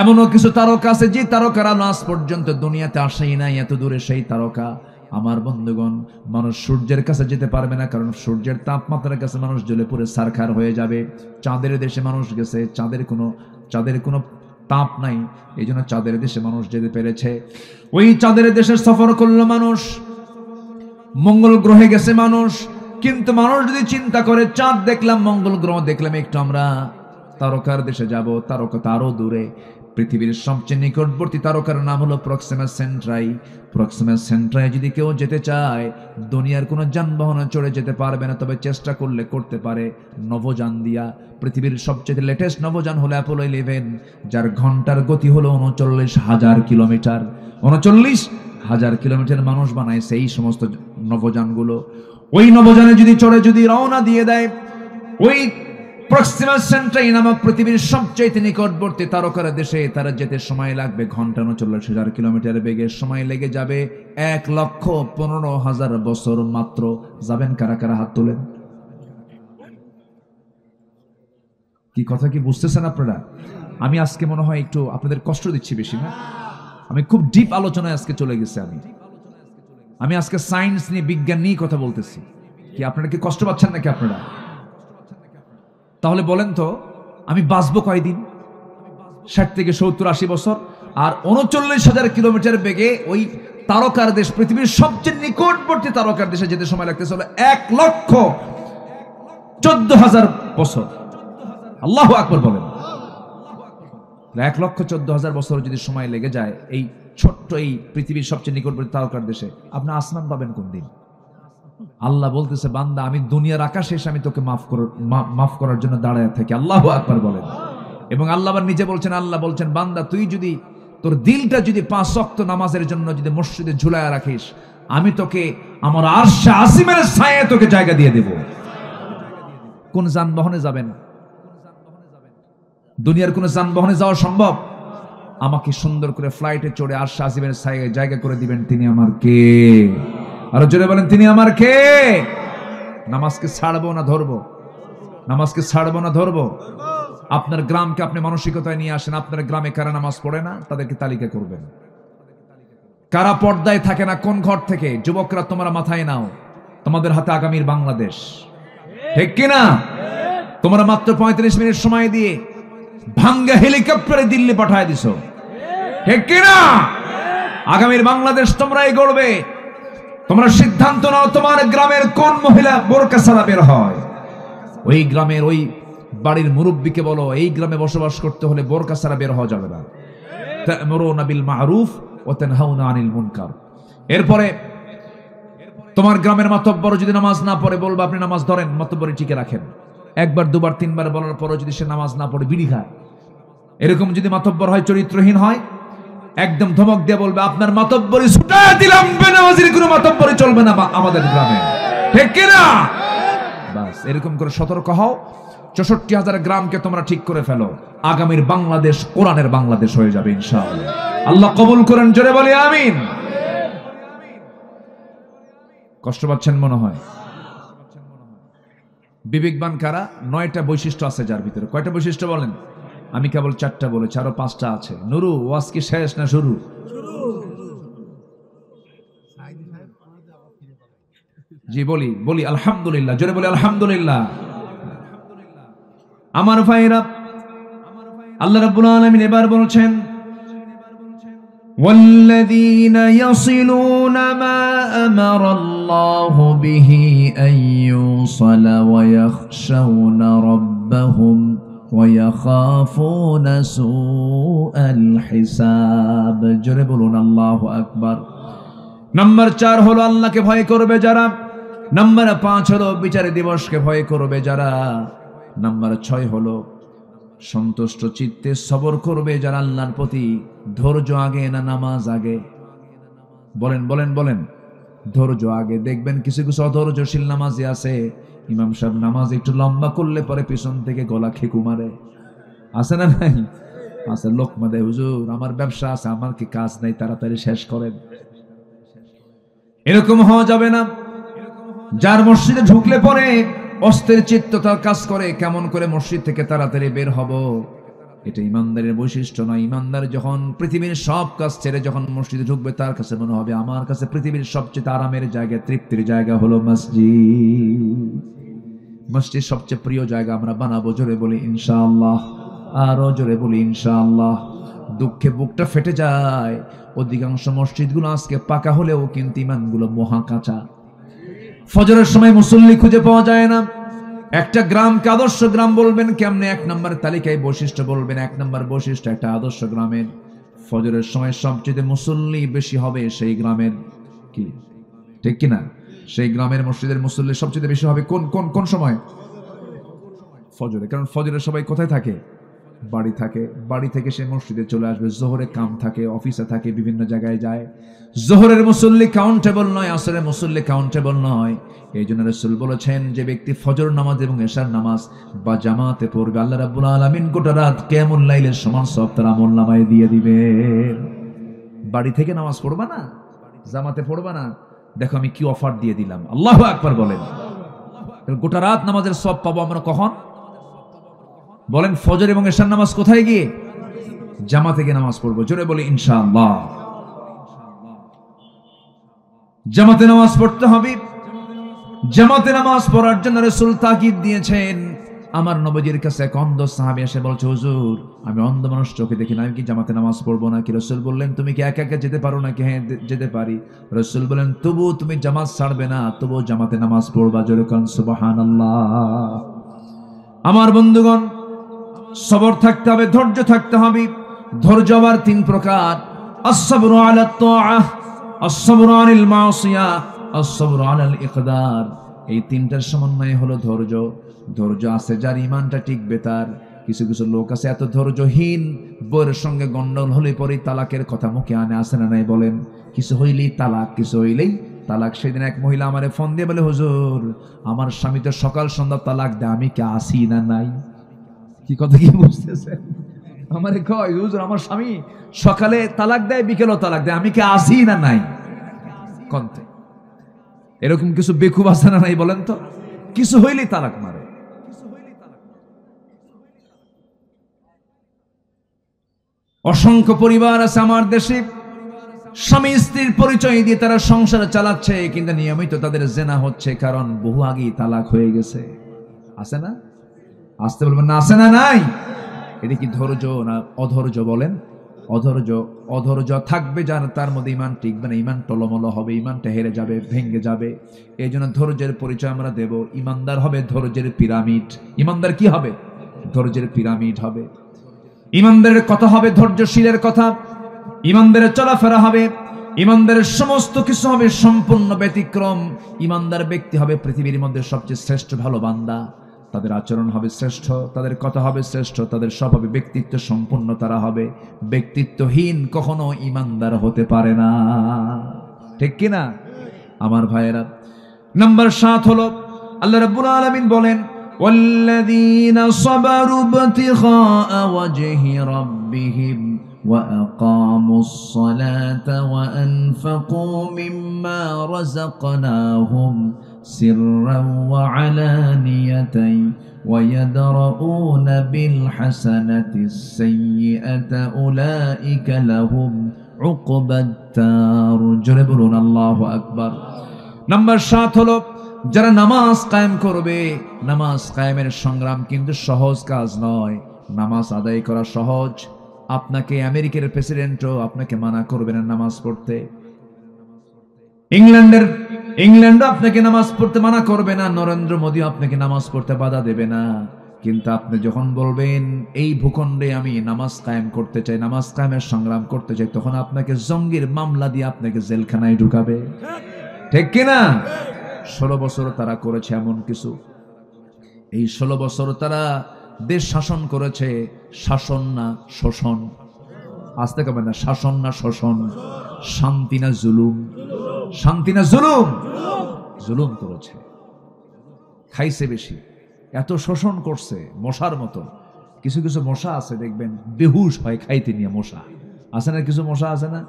এমনও কিছু তারকা আছে যে তারকারা আজ পর্যন্ত দুনিয়াতে আসেই নাই, এত দূরে সেই তারকা। আমার বন্ধুগণ, মানুষ সূর্যের কাছে যেতে পারবে না, কারণ সূর্যের তাপমাত্রার কাছে মানুষ জ্বলে পুড়ে ছারখার হয়ে যাবে। চাঁদের দেশে মানুষ গেছে, চাঁদের কোনো তাপ নাই, এই জন্য চাঁদের দেশে মানুষ যেতে পেরেছে। ওই চাঁদের দেশে সফর করলো মানুষ, মঙ্গল গ্রহে গেছে মানুষ। কিন্তু মানুষ যদি চিন্তা করে চাঁদ দেখলাম, মঙ্গল গ্রহ দেখলাম, একটু আমরা তারকার দেশে যাব, তারকা তারও দূরে। পৃথিবীর সবচেয়ে নিকটবর্তী তারকার নাম হলো প্রক্সিমা সেন্ট্রাই। প্রক্সিমা সেন্ট্রাই যদি কেউ যেতে চায়, দুনিয়ার কোনো যানবাহনে চড়ে যেতে পারবে না, তবে চেষ্টা করলে করতে পারে নভোযান দিয়া। পৃথিবীর সবচেয়ে লেটেস্ট নভোযান হলো অ্যাপোলো 11, যার ঘন্টার গতি হলো 39,000 কিলোমিটার। 39,000 কিলোমিটার মানুষ বানাইছে এই সমস্ত নভোযানগুলো। ওই নভোযানে যদি চড়ে যদি রওনা দিয়ে দেয়, ওই প্রক্সিমা সেন্ট্রাই নামক পৃথিবীর সবচেয়ে নিকটবর্তী তারকার দেশে তারা যেতে সময় লাগবে ঘন্টা 39,000 কিলোমিটার বেগে। সময় লেগে যাবে 1,15,000 বছর মাত্র। যাবেন কারা কারা? হাত তোলেন। কি কথা কি বুঝতেছেন আপনারা? আমি আজকে মনে হয় একটু আপনাদের কষ্ট দিচ্ছি বেশি না? আমি খুব ডিপ আলোচনায় আজকে চলে গেছি। আমি আজকে সায়েন্স নিয়ে, বিজ্ঞান নিয়ে কথা বলতেছি। কি আপনারা কি কষ্ট পাচ্ছেন নাকি আপনারা? তাহলে বলেন তো, আমি বাঁচবো কয়দিন? 60 থেকে 70, 80 বছর। আর 39,000 কিলোমিটার বেগে ওই তারকার দেশ, পৃথিবীর সবচেয়ে নিকটবর্তী তারকার দেশে যেতে সময় লাগতেছে হলো 1,14,000 বছর। আল্লাহু আকবার বলেন। 1,14,000 বছর যদি সময় লেগে যায় এই ছোট্ট এই পৃথিবীর সবচেয়ে নিকটবর্তী তারকার দেশে, আপনি আসমান পাবেন কোন দিন? আল্লাহ বলতেছে, বান্দা আমি দুনিয়ার আকাশে এসে আমি তোকে মাফ করার জন্য দাঁড়ায় থাকি। আল্লাহু আকবার বলেন। এবং আল্লাহ আবার নিজে বলছেন, আল্লাহ বলছেন, বান্দা তুই যদি তোর দিলটা যদি 5 ওয়াক্ত নামাজের জন্য যদি মসজিদে ঝুলায় রাখিস, আমি তোকে আমার আরশে আসিমের ছায়ায় তোকে জায়গা দিয়ে দেব। কোন যানবাহনে যাবেন? দুনিয়ার কোন যানবাহনে যাওয়া সম্ভব? আমাকে সুন্দর করে ফ্লাইটে চড়ে আরশে আসিমের ছায়ায় জায়গা করে দিবেন। তিনি আমার কে? আরো জোরে বলেন, তিনি আমার কে? নামাজকে ছাড়বো না ধরবো? নামাজকে ছাড়বো না ধরবো? আপনার গ্রামকে আপনি মানসিকতায় নিয়ে আসেন। আপনার গ্রামে কারা নামাজ পড়ে না তাদেরকে তালিকা করবেন। কারা পর্দায় থাকে না, কোন ঘর থেকে? যুবকরা তোমরা মাথায় নাও, তোমাদের হাতে আগামীর বাংলাদেশ, ঠিক কিনা? তোমরা মাত্র 35 মিনিট সময় দিয়ে ভাঙ্গা হেলিকপ্টারে দিল্লি পাঠায় দিছো, ঠিক কিনা? আগামীর বাংলাদেশ তোমরাই গড়বে। তোমরা সিদ্ধান্ত নাও, তোমার গ্রামের কোন মহিলা বোরকা ছাড়া বের হয়? ওই গ্রামের ওই বাড়ির মুরব্বীকে বলো, এই গ্রামে বসবাস করতে হলে বোরকা ছাড়া বের হওয়া যাবে না। তা'মুরুনা বিল মা'রুফ ওয়া তানহাউনা আনিল মুনকার। এরপরে তোমার গ্রামের মাতব্বর যদি নামাজ না পড়ে, বলবা আপনি নামাজ ধরেন, মাতব্বরি টিকে রাখেন। একবার দুবার তিনবার বলার পরও যদি সে নামাজ না পড়ে বিড়ি খায়, এরকম যদি মাতব্বর হয়, চরিত্রহীন হয়, একদম ধমক দিয়ে বলবে আপনার মাতব্বরি ছুটায় দিলাম, বেনামাজির কোনো মাতব্বরি চলবে না আমাদের গ্রামে, ঠিক কিনা? বাস এরকম করে সতর্ক হও। 64,000 গ্রামকে তোমরা ঠিক করে ফেলো। আগামীর বাংলাদেশ কোরআনের বাংলাদেশ হয়ে যাবে ইনশাআল্লাহ। আল্লাহ কবুল করেন, জোরে বলি আমিন। কষ্ট পাচ্ছেন মনে হয়? বিবেকবান কারা? 9টা বৈশিষ্ট্য আছে যার ভিতরে। কয়টা বৈশিষ্ট্য বলেন? আমি কেবল 4টা বলেছি, আরো 5টা আছে। নুরু, ওয়াজ কি শেষ না শুরু? জি বলি আলহামদুলিল্লাহ, জোরে বলি আলহামদুলিল্লাহ। আমার ভাইরা, আল্লাহ রাব্বুল আলামিন এবার বলছেন, والذين يصلون ما أمر الله به أن يوصل ويخشون ربهم ويخافون سوء الحساب জোরে বলুন আল্লাহু আকবার। নাম্বার 4 হলো আল্লাহকে ভয় করবে যারা। নাম্বার 5 হলো বিচার দিবসকে ভয় করবে যারা। নাম্বার 6 হলো সন্তুষ্ট চিত্তে সবর করবে যারা আল্লাহর প্রতি। ধৈর্য আগে না নামাজ আগে? বলেন বলেন বলেন। ধৈর্য আগে। দেখবেন কিছু কিছু অধৈর্যশীল নামাজি আছে, ইমাম সাহেব নামাজ একটু লম্বা করলে পরে পিছন থেকে গলা খেকু মারে। আছে না নাই? আছে। লোকমা দেয়, হুজুর আমার ব্যবসা আছে, আমার কি কাজ নাই, তাড়াতাড়ি শেষ করেন। এরকম হওয়া যাবে না। যার মসজিদে ঢুকলে পরে অস্থির চিত্ত তার কাজ করে, কেমন করে মসজিদ থেকে তাড়াতাড়ি বের হব, এটা ইমানদারের বৈশিষ্ট্য নয়। ইমানদার যখন পৃথিবীর সব কাজ ছেড়ে যখন মসজিদে ঢুকবে, তার কাছে মনে হবে আমার কাছে পৃথিবীর সবচেয়ে আরামের জায়গা, তৃপ্তির জায়গা হলো মসজিদ। মসজিদ সবচেয়ে প্রিয় জায়গা আমরা বানাবো। জোরে বলি ইনশাআল্লাহ। আরো জোরে বলি ইনশাআল্লাহ। দুঃখে বুকটা ফেটে যায়, অধিকাংশ মসজিদগুলো আজকে পাকা হলেও কিন্তু ইমানগুলো মহা কাঁচা। ফজরের সময় মুসল্লি খুঁজে পাওয়া যায় না। একটা গ্রামকে আদর্শ গ্রাম বলবেন কেমনে? 1 নম্বর তালিকায় বৈশিষ্ট্য বলবেন। 1 নম্বর বৈশিষ্ট্য একটা আদর্শ গ্রামের ফজরের সময় সবচেয়ে মুসল্লি বেশি হবে সেই গ্রামের। কি ঠিক কিনা? সেই গ্রামের মসজিদের মুসল্লি সবচেয়ে বেশি হবে কোন কোন কোন সময়? ফজরে। কারণ ফজরের সবাই কোথায় থাকে? বাড়ি থাকে। বাড়ি থেকে সে মসজিদে চলে আসবে। জোহরে কাম থাকে, অফিসে থাকে, বিভিন্ন জায়গায় যায়। জোহরের মুসল্লি কাউন্টেবল নয়, আসরের মুসল্লি কাউন্টেবল নয়। এই জন্য রাসূল বলেছেন, যে ব্যক্তি ফজর নামাজ এবং এশার নামাজ বা জামাতে পড়বে, আল্লাহ রাব্বুল আলামিন গোটা রাত কিয়ামুল লাইলের সমান সওয়াব তার আমলনামায় দিয়ে দিবেন। বাড়ি থেকে নামাজ পড়বা না, জামাতে পড়বা না, দেখো আমি কি অফার দিয়ে দিলাম। আল্লাহু আকবার বলেন। গোটা রাত নামাজের সওয়াব পাবো আমরা কখন? বলেন ফজর এবং এশার নামাজ কোথায় গিয়ে? জামাতে গিয়ে নামাজ পড়বো। জোরে বলি ইনশাআল্লাহ। জামাতে নামাজ পড়তে হবে। জামাতে নামাজ পড়ার জন্য রাসূল তাকিদ দিয়েছেন। আমার নবীজির কাছে এক অন্ধ সাহাবী এসে বলছে, হুজুর আমি অন্ধ মানুষ, চোখে দেখি না, আমি কি জামাতে নামাজ পড়বো নাকি? রাসূল বললেন, তুমি কি একা একা যেতে পারো নাকি? হ্যাঁ যেতে পারি। রাসূল বলেন, তবু তুমি জামাত ছাড়বে না, তবু জামাতে নামাজ পড়বা। জোরে কোন সুবহানাল্লাহ। আমার বন্ধুগণ, সবর থাকতে হবে, ধৈর্য থাকতে হবে। ধৈর্য আবার 3 প্রকার। আস-সাবরু আলা আত-তাআহ, আস-সাবরু আনিল মাসিয়াহ, আস-সাবরু আলাল ইকদার। এই 3টার সমন্বয় হলো ধৈর্য। ধৈর্য আছে যার ইমানটা টিকবে তার। কিছু কিছু লোক আছে এত ধৈর্যহীন, বউয়ের সঙ্গে গন্ডগোল হলে পরে তালাকের কথা মুখে আনে। আসে না নাই বলেন? কিছু হইলেই তালাক, কিছু হইলেই তালাক। সেদিন এক মহিলা আমারে ফোন দিয়ে বলে, হুজুর আমার স্বামী তো সকাল সন্ধ্যা তালাক দেয়, আমি কি আসি না নাই? কি কথা কি বুঝতেছে? আমারে কয়, হুজুর আমার স্বামী সকালে তালাক দেয়, বিকেলও তালাক দেয়, আমি কি আসি না নাই? কন্তে এরকম কিছু বেকুব আছে না নাই বলেন তো? কিছু হইলেই তালাক মারে। অসংখ্য পরিবার আছে আমার দেশে, স্বামী স্ত্রীর পরিচয় দিয়ে তারা সংসার চালাচ্ছে, কিন্তু নিয়মিত তাদের জেনা হচ্ছে, কারণ বহু আগেই তালাক হয়ে গেছে। আছে না? আসতে বলবেন না, আছে না নাই? এটা কি ধৈর্য না অধৈর্য? বলেন অধৈর্য। অধৈর্য থাকবে যার, তার মধ্যে ইমান টিকবে না, ইমান টলমল হবে, ইমানটা হেরে যাবে, ভেঙে যাবে। এই জন্য ধৈর্যের পরিচয় আমরা দেব। ইমানদার হবে ধৈর্যের পিরামিড। ইমানদার কি হবে? ধৈর্যের পিরামিড হবে। ইমানদারের কথা হবে ধৈর্যশীলের কথা। ইমানদারের চলাফেরা হবে, ইমানদারের সমস্ত কিছু হবে সম্পূর্ণ ব্যতিক্রম। ইমানদার ব্যক্তি হবে পৃথিবীর মধ্যে সবচেয়ে শ্রেষ্ঠ ভালো বান্দা। তাদের আচরণ হবে শ্রেষ্ঠ, তাদের কথা হবে শ্রেষ্ঠ, তাদের সব হবে ব্যক্তিত্ব সম্পূর্ণ তারা হবে। ব্যক্তিত্বহীন কখনো ইমানদার হতে পারে না। ঠিক কিনা আমার ভাইয়েরা? নাম্বার 7 হলো আল্লাহ রাব্বুল আলামিন বলেন, ওয়াল্লাযীনা সাবারু ইবতিগাআ ওয়াজহি রাব্বিহিম ওয়া আকামুস সালাতা ওয়া আনফাকু মিম্মা রাযাকনাহুম সিররান ওয়া আলানিয়াতান ওয়া ইয়াদরাউনা বিল হাসানাতিস সাইয়্যাতা উলাইকা লাহুম উকবাত দার। জোরে বলুন আল্লাহু আকবার। নাম্বার 7 হলো যারা নামাজ কায়েম করবে। নামাজ কায়েমের সংগ্রাম কিন্তু সহজ কাজ নয়। নামাজ আদায় করা সহজ। আপনাকে আমেরিকার প্রেসিডেন্টও আপনাকে মানা করবে না নামাজ পড়তে। ইংল্যান্ডও আপনাকে নামাজ পড়তে মানা করবে না। নরেন্দ্র মোদী আপনাকে নামাজ পড়তে বাধা দেবে না। কিন্তু আপনি যখন বলবেন এই ভূখণ্ডে আমি নামাজ কায়েম করতে চাই, নামাজ কায়েমের সংগ্রাম করতে চাই, তখন আপনাকে জঙ্গির মামলা দিয়ে আপনাকে জেলখানায় ঢুকাবে। ঠিক কিনা? 16 বছর তারা করেছে এমন কিছু। এই 16 বছর তারা দেশ শাসন করেছে। শাসন না শোষণ? আসতে কবে না, শাসন না শোষণ? শান্তি না জুলুম? শান্তি না জুলুম? জুলুম করেছে, খাইছে বেশি, এত শোষণ করছে মশার মতো। কিছু কিছু মশা আছে দেখবেন বেহুশ হয় খাইতে নিয়ে। মশা আছে না, কিছু মশা আছে না,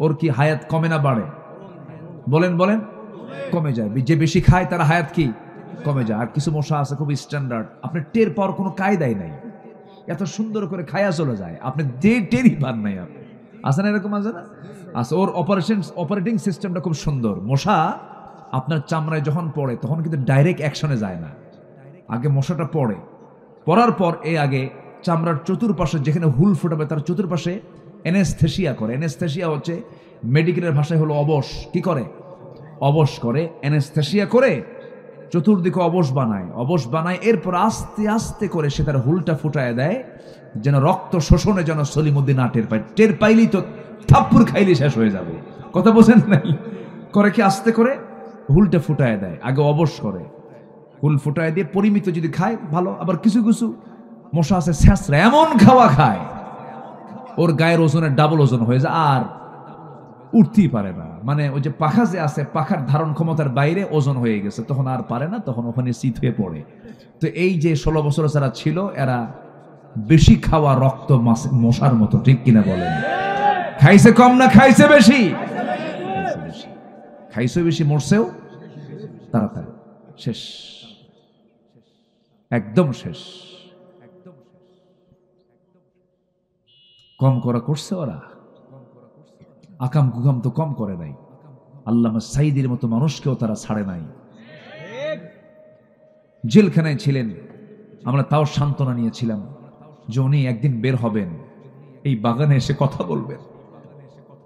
ওর কি হায়াত কমে না বাড়ে? বলেন বলেন, কমে যায়। যে বেশি খায় তার হায়াত কি কমে যায়। আর কিছু মশা আছে খুব স্ট্যান্ডার্ড, আপনি টের পাওয়ার কোনো কায়দাই নাই, এত সুন্দর করে খায়া চলে যায়, আপনি টেরই পান নাই। আপনি আছে না, এরকম আছে না? আচ্ছা, ওর অপারেটিং সিস্টেমটা খুব সুন্দর। মশা আপনার চামড়ায় যখন পড়ে তখন কিন্তু ডাইরেক্ট অ্যাকশনে যায় না, আগে মশাটা পড়ার পর আগে চামড়ার চতুর্পাশে যেখানে হুল ফোটাবে তার চতুর্পাশে অ্যানেস্থেসিয়া করে। অ্যানেস্থেসিয়া হচ্ছে মেডিকেলের ভাষায় হলো অবশ। কি করে? অবশ করে, অ্যানেস্থেসিয়া করে চতুর্দিকে অবশ বানায়। এরপর আস্তে আস্তে করে সে তার হুলটা ফুটায় দেয়, যেন রক্ত শোষণে যেন সলিমুদ্দিন না টের পায়। টের পাইলেই তো থাপ্পুর খাইলে শেষ হয়ে যাবে। কথা বোঝেন নাই? করে কি আস্তে করে হুলটা ফুটায় দেয়, আগে অবশ করে, হুল ফুটায় দিয়ে পরিমিত যদি খায় ভালো। আবার কিছু কিছু মশা আছে স্যাঁচরা, এমন খাওয়া খায় ওর গায়ের ওজনের ডাবল ওজন হয়ে যায়, আর উঠতেই পারে না। মানে ওই যে পাখা যে আছে, পাখার ধারণ ক্ষমতার বাইরে ওজন হয়ে গেছে, তখন আর পারে না, তখন ওখানে শীত হয়ে পড়ে। তো এই যে 16 বছর যারা ছিল, এরা বেশি খাওয়া রক্ত মশার মতো। ঠিক কিনা বলেন? খাইছে কম না খাইছে বেশি? খাইছে বেশি, মরছেও তাড়াতাড়ি। শেষ, একদম শেষ। কম করা করছে ওরা, আকাম কুকাম তো কম করে নাই। আল্লামা সাইদির মতো মানুষকেও তারা ছাড়ে নাই। জেলখানায় ছিলেন, আমরা তাও সান্ত্বনা নিয়েছিলাম যে উনি একদিন বের হবেন, এই বাগানে এসে কথা বলবেন।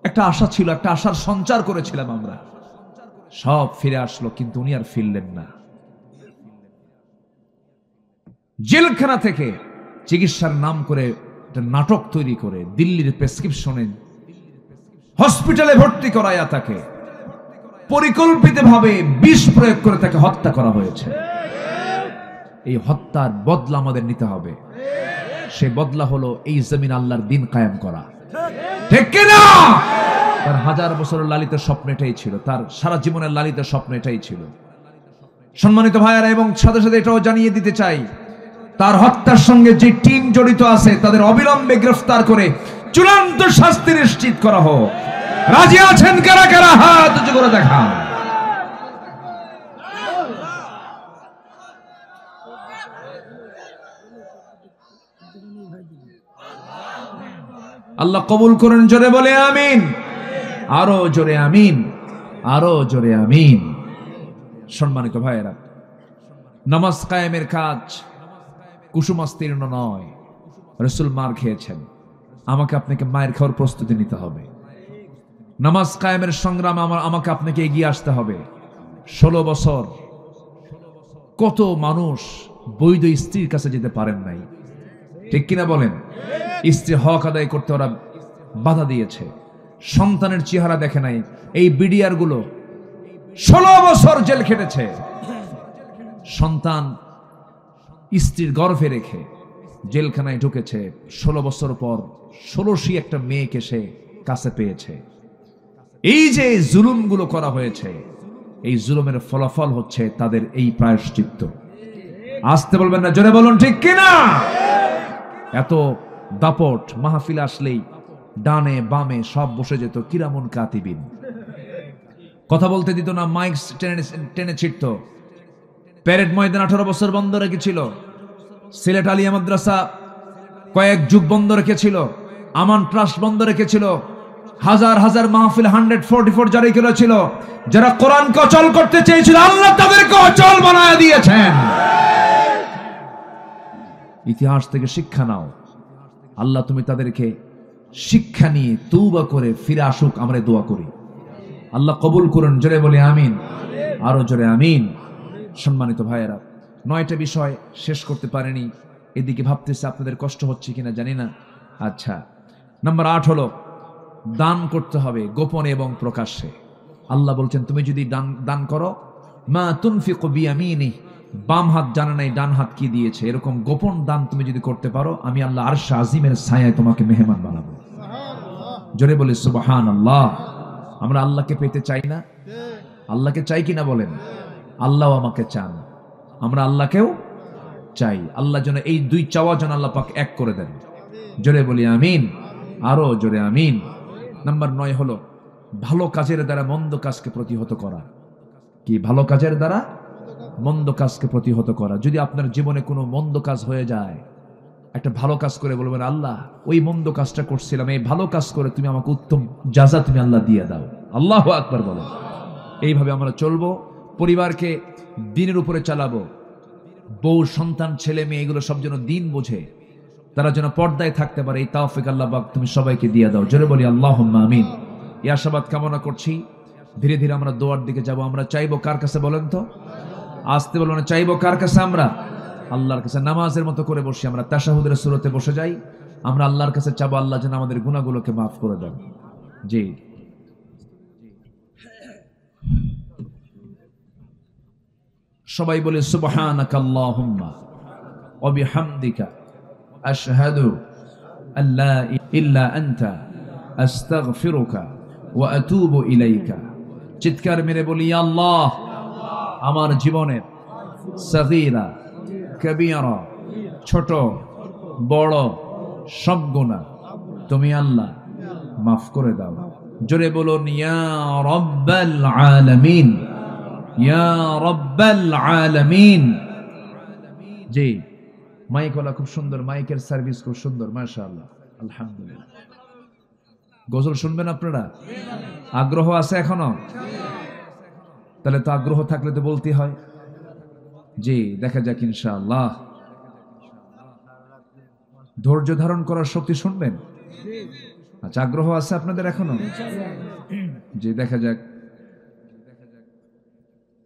একটা আশা ছিল, একটা আশার সঞ্চার করেছিলাম আমরা। সব ফিরে আসলো, কিন্তু উনি আর ফিরলেন না। জেলখানা থেকে চিকিৎসার নাম করে একটা নাটক তৈরি করে দিল্লির প্রেসক্রিপশনে হসপিটালে ভর্তি করায়া তাকে পরিকল্পিতভাবে বিষ প্রয়োগ করে তাকে হত্যা করা হয়েছে। এই হত্যার বদলা আমাদের নিতে হবে। সে বদলা হলো এই জমিন আল্লাহর দিন কায়েম করা। ঠিক কিনা? তার 1000 বছরের লালিত স্বপ্ন এটাই ছিল, তার সারা জীবনের লালিত স্বপ্ন এটাই ছিল। সম্মানিত ভাইয়েরা, এবং সাথে সাথে এটাও জানিয়ে দিতে চাই, তার হত্যার সঙ্গে যে টিম জড়িত আছে তাদের অবিলম্বে গ্রেফতার করে চূড়ান্ত শাস্তি নিশ্চিত করা হোক। রাজি আছেন কারা কারা? হাত উঁচু করে দেখান। আল্লাহ কবুল করেন। জোরে বলে আমিন। আরো জোরে আমিন, আরো জোরে আমিন। সম্মানিত ভাইয়েরা, নামাজ কায়েমের কাজ কুসুমাস্তীর্ণ নয়। রাসূল মার খেয়েছেন, আমাকে আপনাকে মায়ের খাওয়ার প্রস্তুতি নিতে হবে। নামাজ কায়েমের সংগ্রাম আমাকে আপনাকে এগিয়ে আসতে হবে। 16 বছর কত মানুষ বৈধ স্ত্রীর কাছে যেতে পারেন নাই। ঠিক কিনা বলেন? স্ত্রী হক আদায় করতে ওরা বাধা দিয়েছে, সন্তানের চেহারা দেখে নাই। এই বিডিআর গুলো 16 বছর জেল খেটেছে, সন্তান স্ত্রীর গর্ভে রেখে জেলখানায় ঢুকেছে। 16 বছর পর 16টি একটা মেয়েকে সে কাছে পেয়েছে। এই যে জুলুমগুলো করা হয়েছে, এই জুলুমের ফলাফল হচ্ছে তাদের এই প্রায়শ্চিত্ত। আসতে বলবেন না, জোরে বলুন ঠিক কিনা? এত দাপট মাহফিল আসলেই ডানে বামে সব বসে যেত কিরামুন কাতিবিন, কথা বলতে দিত না, মাইক টেনে ছিটত। প্যারেড ময়দান 18 বছর বন্ধ রেখেছিল, সিলেট আলিয়া মাদ্রাসা কয়েক যুগ বন্ধ রেখেছিল, আমান ট্রাস্ট বন্ধ রেখেছিল, হাজার হাজার মাহফিল 144 জারি করেছিল। যারা কোরআনকে অচল করতে চেয়েছিল, আল্লাহ তাদেরকে অচল বানায় দিয়েছেন। ইতিহাস থেকে শিক্ষা নাও। আল্লাহ তুমি তাদেরকে শিক্ষা নিয়ে তওবা করে ফিরে আসুক, আমরা দোয়া করি। আল্লাহ কবুল করুন। জোরে বলি আমিন, আরো জোরে আমিন। সম্মানিত ভাইয়েরা, 9টা বিষয় শেষ করতে পারেনি, এদিকে ভাবতেছে আপনাদের কষ্ট হচ্ছে কিনা জানি না। আচ্ছা, নাম্বার 8 হলো দান করতে হবে গোপনে এবং প্রকাশ্যে। আল্লাহ বলছেন তুমি যদি দান করো, মা তুনফিকু বিয়ামিনি, বাম হাত জানে নাই ডান হাত কি দিয়েছে, এরকম গোপন দান তুমি যদি করতে পারো, আমি আল্লাহ আরশ আজিমের ছায়ায় তোমাকে মেহমান বানাবো। জোরে বলি সুবহানাল্লাহ। আমরা আল্লাহকে পেতে চাই না? আল্লাহকে চাই কিনা বলেন? আল্লাহ আমাকে চান, আমরা আল্লাহকেও চাই। আল্লাহ যেন এই দুই চাওয়া যেন আল্লাহ পাক এক করে দেন। জোরে বলি আমিন, আরো জোরে আমিন। নাম্বার 9 হলো ভালো কাজের দ্বারা মন্দ কাজকে প্রতিহত করা। কি? ভালো কাজের দ্বারা মন্দ কাজকে প্রতিহত করা। যদি আপনার জীবনে কোনো মন্দ কাজ হয়ে যায়, একটা ভালো কাজ করে বলবেন আল্লাহ ওই মন্দ কাজটা করছিলাম, এই ভালো কাজ করে তুমি আমাকে উত্তম জাযা তুমি আল্লাহ দিয়ে দাও। আল্লাহু আকবার বলো। এইভাবে আমরা চলবো, পরিবারকে দ্বীনের উপরে চালাবো। বউ সন্তান ছেলে মেয়ে এগুলো সব যেন দ্বীন বোঝে, তারা যেন পর্দায় থাকতে পারে, এই তাওফিক আল্লাহ পাক তুমি সবাইকে দিয়ে দাও। জোরে বলি আল্লাহুম্মা আমিন। এই আশাবাদ কামনা করছি। ধীরে ধীরে আমরা দোয়ার দিকে যাব। আমরা চাইবো কার কাছে বলেন তো? আসতে বলুন, চাইবো কার কাছে? আমরা আল্লাহর কাছে। নামাজের মতো করে বসি, আমরা তাশাহুদের সূরতে বসে যাই। আমরা আল্লাহর কাছে চাবো আল্লাহ যেন আমাদের গুনাহগুলোকে মাফ করে দেন। জি, সবাই বলে সুবহানাকাল্লাহুম্মা ওয়া বিহামদিকা আশহাদু আল্লা ইল্লা আনতা আস্তাগফিরুকা ওয়া আতুবু ইলাইকা। চিৎকার মেরে বলি আল্লাহ আমার জীবনের সগীরা কবিরা, ছোট বড় সব গুনাহ তুমি আল্লাহ মাফ করে দাও। জোরে বলুন ইয়া রাব্বাল আলামিন, ইয়া রাব্বাল আলামিন। জি, মাইকওয়ালা খুব সুন্দর, মাইকের সার্ভিস খুব সুন্দর, মাশাআল্লাহ, আলহামদুলিল্লাহ। গজল শুনবেন আপনারা? আগ্রহ আছে এখনো? তাহলে তো আগ্রহ থাকলে তো বলতে হয়। জি, দেখা যাক ইনশাআল্লাহ। ধৈর্য ধারণ করার শক্তি শুনবেন? আচ্ছা, আগ্রহ আছে আপনাদের এখনো? জি, দেখা যাক।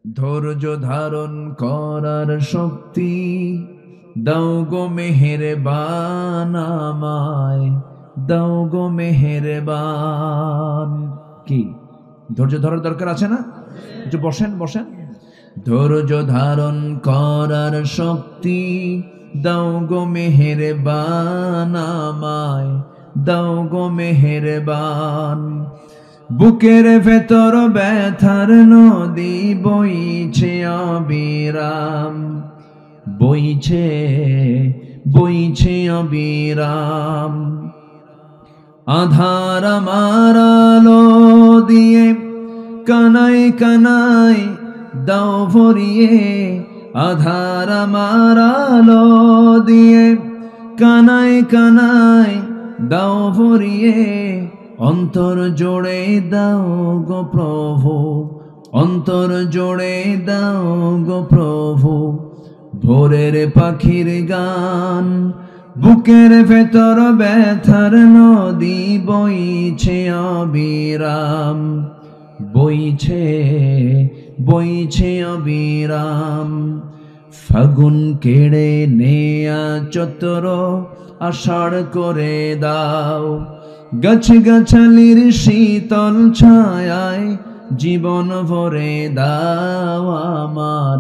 ধৈর্য ধারণ করার শক্তি দাও গো মেহেরবান আমায়, দাও গো মেহেরবান। কি ধৈর্য ধরার দরকার আছে না? একটু বসেন বসেন। ধৈর্য ধারণ করার শক্তি দাও গো মেহেরবান আমায়, দাও গো মেহেরবান। বুকের ভেতর ব্যথার নদী বইছে অবিরাম, বইছে বইছে অবিরাম। আধার আমার আলো দিয়ে কানায় কানায় দাও ভরিয়ে, আধার আমার আলো দিয়ে কানায় কানায় দাও ভরিয়ে। অন্তর জোড়ে দাও গো প্রভু, অন্তর জোড়ে দাও গো প্রভু। ভোরের পাখির গান, বুকের ভেতর ব্যথার নদী বইছে অবিরাম, বইছে বইছে অবিরাম। ফাগুন কেড়ে নেয়া চতর আষাঢ় করে দাও, গাছ গাছালির শীতল ছায়ায় জীবন ভরে দাও আমার,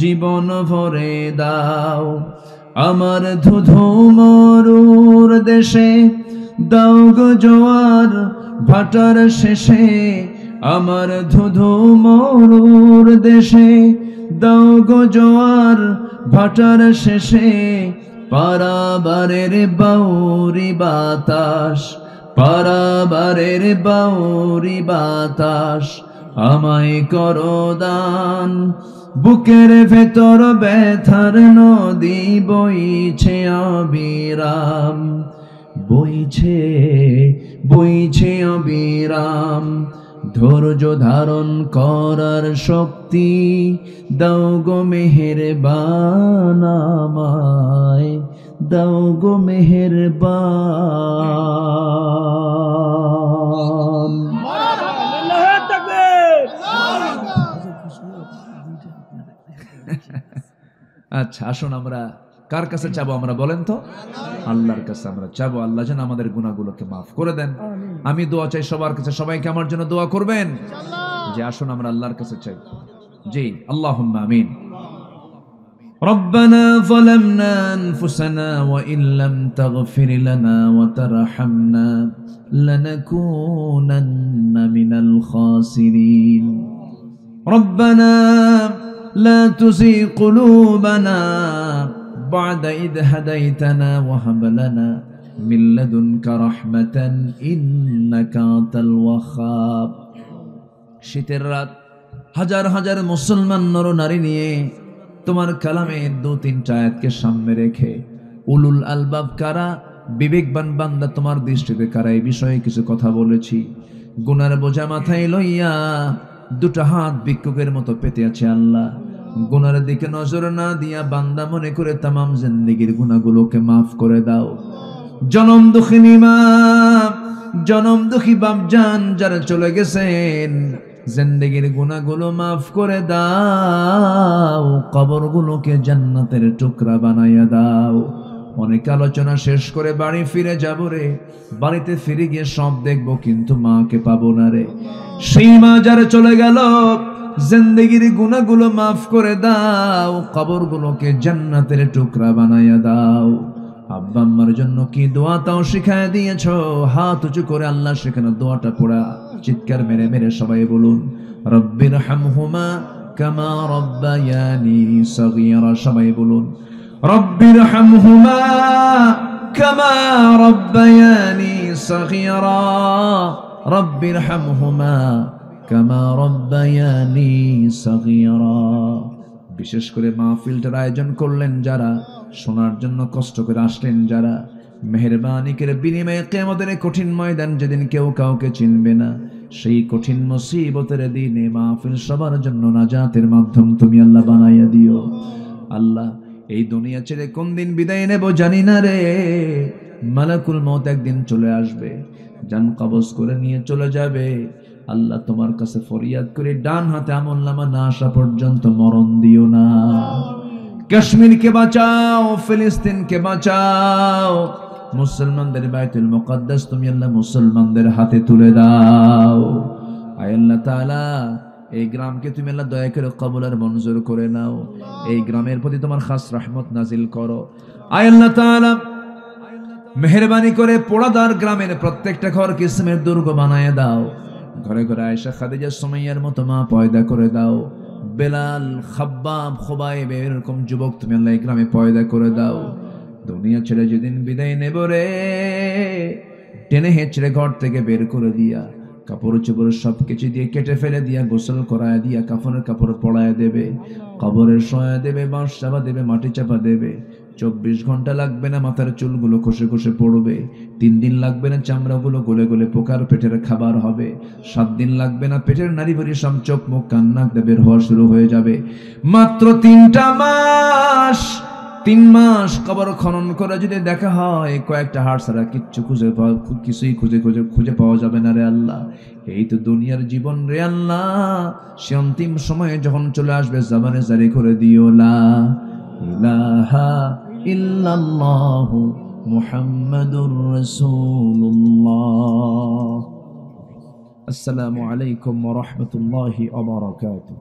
জীবন ভরে দাও। আমার ধুধু মরুর দেশে দাও গো জোয়ার ভাটার শেষে, আমার ধুধু মরুর দেশে দাও গো জোয়ার ভাটার শেষে। পারাবারের বাউরি বাতাস, পারাবারের বাউরি বাতাস আমায় করো দান। বুকের ভেতর ব্যথার নদী বইছে অবিরাম, বইছে বইছে অবিরাম। ধৈর্য ধারণ করার শক্তি দাও গো মেহেরবান আমায়, দাও গো মেহেরবান। আচ্ছা, আসুন আমরা কার কাছে চাবো? আমরা বলেন তো, আল্লাহর কাছে আমরা চাবো। আল্লাহ যেন আমাদের গুনাহগুলোকে মাফ করে দেন। আমি দোয়া চাই সবার কাছে, সবাইকে আমার জন্য দোয়া করবেন যে আসুন আমরা আল্লাহর কাছে চাই। জি, আল্লাহুম্মা আমিন। ربنا ظلمنا أنفسنا وإن لم تغفر لنا وترحمنا لنكونن من الخاسرين ربنا لا تزغ قلوبنا بعد إذ هديتنا وهب لنا من لدنك رحمة إنك أنت الوهاب। শীতের রাত, হাজার হাজার মুসলমান নর নারী নিয়ে তোমার কালামের 2-3টা আয়াতকে সামনে রেখে উলুল আলবাব কারা, বিবেকবান বান্দা তোমার দৃষ্টিতে কারা, এই বিষয়ে কিছু কথা বলেছি। গুনার বোঝা মাথায় লইয়া দুটো হাত ভিক্ষুকের মতো পেতে আছে আল্লাহ। গুনার দিকে নজর না দিয়া বান্দা মনে করে তামাম জিন্দেগির গুনাহগুলোকে মাফ করে দাও। জনম দুঃখিনী মা, জনম দুঃখী বাপজান যারা চলে গেছেন, জিন্দেগির গুনাহগুলো মাফ করে দাও, কবরগুলোকে জান্নাতের টুকরা বানাইয়া দাও। অনেক আলোচনা শেষ করে বাড়ি ফিরে যাব রে, বাড়িতে ফিরে গিয়ে সব দেখবো কিন্তু মাকে পাবো না রে। সেই মা যারা চলে গেল, জিন্দেগির গুনাহগুলো মাফ করে দাও, কবরগুলোকে জান্নাতের টুকরা বানাইয়া দাও। আব্বা আম্মার জন্য কি দোয়া তাও শিখায় দিয়েছো, হাত উঁচু করে আল্লাহ শেখানো দোয়াটা পড়া চিৎকার মেরে মেরে সবাই বলুন, রব্বির হামহুমা কামা রব্বায়ানি সগীরা। সবাই বলুন, রব্বির হামহুমা কামা রব্বায়ানি সগীরা, রব্বির হামহুমা কামা রব্বায়ানি সগীরা। বিশেষ করে মাহফিলটার আয়োজন করলেন যারা, শোনার জন্য কষ্ট করে আসলেন যারা, মেহেরবানি করে বিনিময়ে কিয়ামতের কঠিন ময়দান যেদিন কেউ কাউকে চিনবে না, সেই কঠিন মুসিবতের দিনে মাহফিল সবার জন্য নাজাতের মাধ্যম তুমি আল্লাহ বানাইয়া দিও। আল্লাহ, এই দুনিয়া ছেড়ে কোন দিন বিদায় নেব জানি না রে, মালাকুল মউত একদিন চলে আসবে, জান কবজ করে নিয়ে চলে যাবে। আল্লাহ, তোমার কাছে ফরিয়াদ করে ডান হাতে আমলনামা না আসা পর্যন্ত মরণ দিও না। কাশ্মীরকে বাঁচাও, ফিলিস্তিনকে বাঁচাও, মুসলমানদের বাইতুল মুকাদ্দাস তুমি আল্লাহ মুসলমানদের হাতে তুলে দাও। আয় আল্লাহ তাআলা, এই গ্রামকে তুমি আল্লাহ দয়া করে কবুল আর মঞ্জুর করে নাও। এই গ্রামের প্রতি তোমার খাস রহমত নাজিল করো। আয় আল্লাহ তাআলা, মেহেরবানি করে পোড়াদার গ্রামের প্রত্যেকটা ঘর কিসমের দুর্গ বানায় দাও। ঘরে ঘরে আয়েশা, খাদিজা, সুমাইয়ার মতো মা পয়দা করে দাও। বেলাল, খাব্বাব, খুবাইব এরকম যুবক তুমি আল্লাহ এই গ্রামে পয়দা করে দাও। দুনিয়া ছেড়ে যেদিন বিদায় নেব রে, টেনে হেঁচড়ে ঘর থেকে বের করে দিয়া, কাপড় চোপড় সবকিছু দিয়ে কেটে ফেলে দিয়া, গোসল করায় দিয়া, কাফনের কাপড় পরায় দেবে, কবরের শোয়া দেবে, বাঁশ চাপা দেবে, মাটি চাপা দেবে। 24 ঘন্টা লাগবে না মাথার চুলগুলো খসে খসে পড়বে, 3 দিন লাগবে না চামড়াগুলো গলে গলে পোকার পেটের খাবার হবে, 7 দিন লাগবে না পেটের নাড়ি ভরি সব চোখ মুখ কান নাক বের হওয়া শুরু হয়ে যাবে। মাত্র 3টা মাস, 3 মাস কবর খনন করে যদি দেখা হয় কয়েকটা হাড় ছাড়া কিছুই খুঁজে পাওয়া যাবে না রে আল্লাহ। এই তো দুনিয়ার জীবন রে আল্লাহ, সে অন্তিম সময়ে যখন চলে আসবে জামানে জারি করে দিও লা ইলাহা ইল্লাল্লাহু মুহাম্মাদুর রাসূলুল্লাহ। আসসালামু আলাইকুম ওয়া রাহমাতুল্লাহি ওয়া বারাকাতুহু।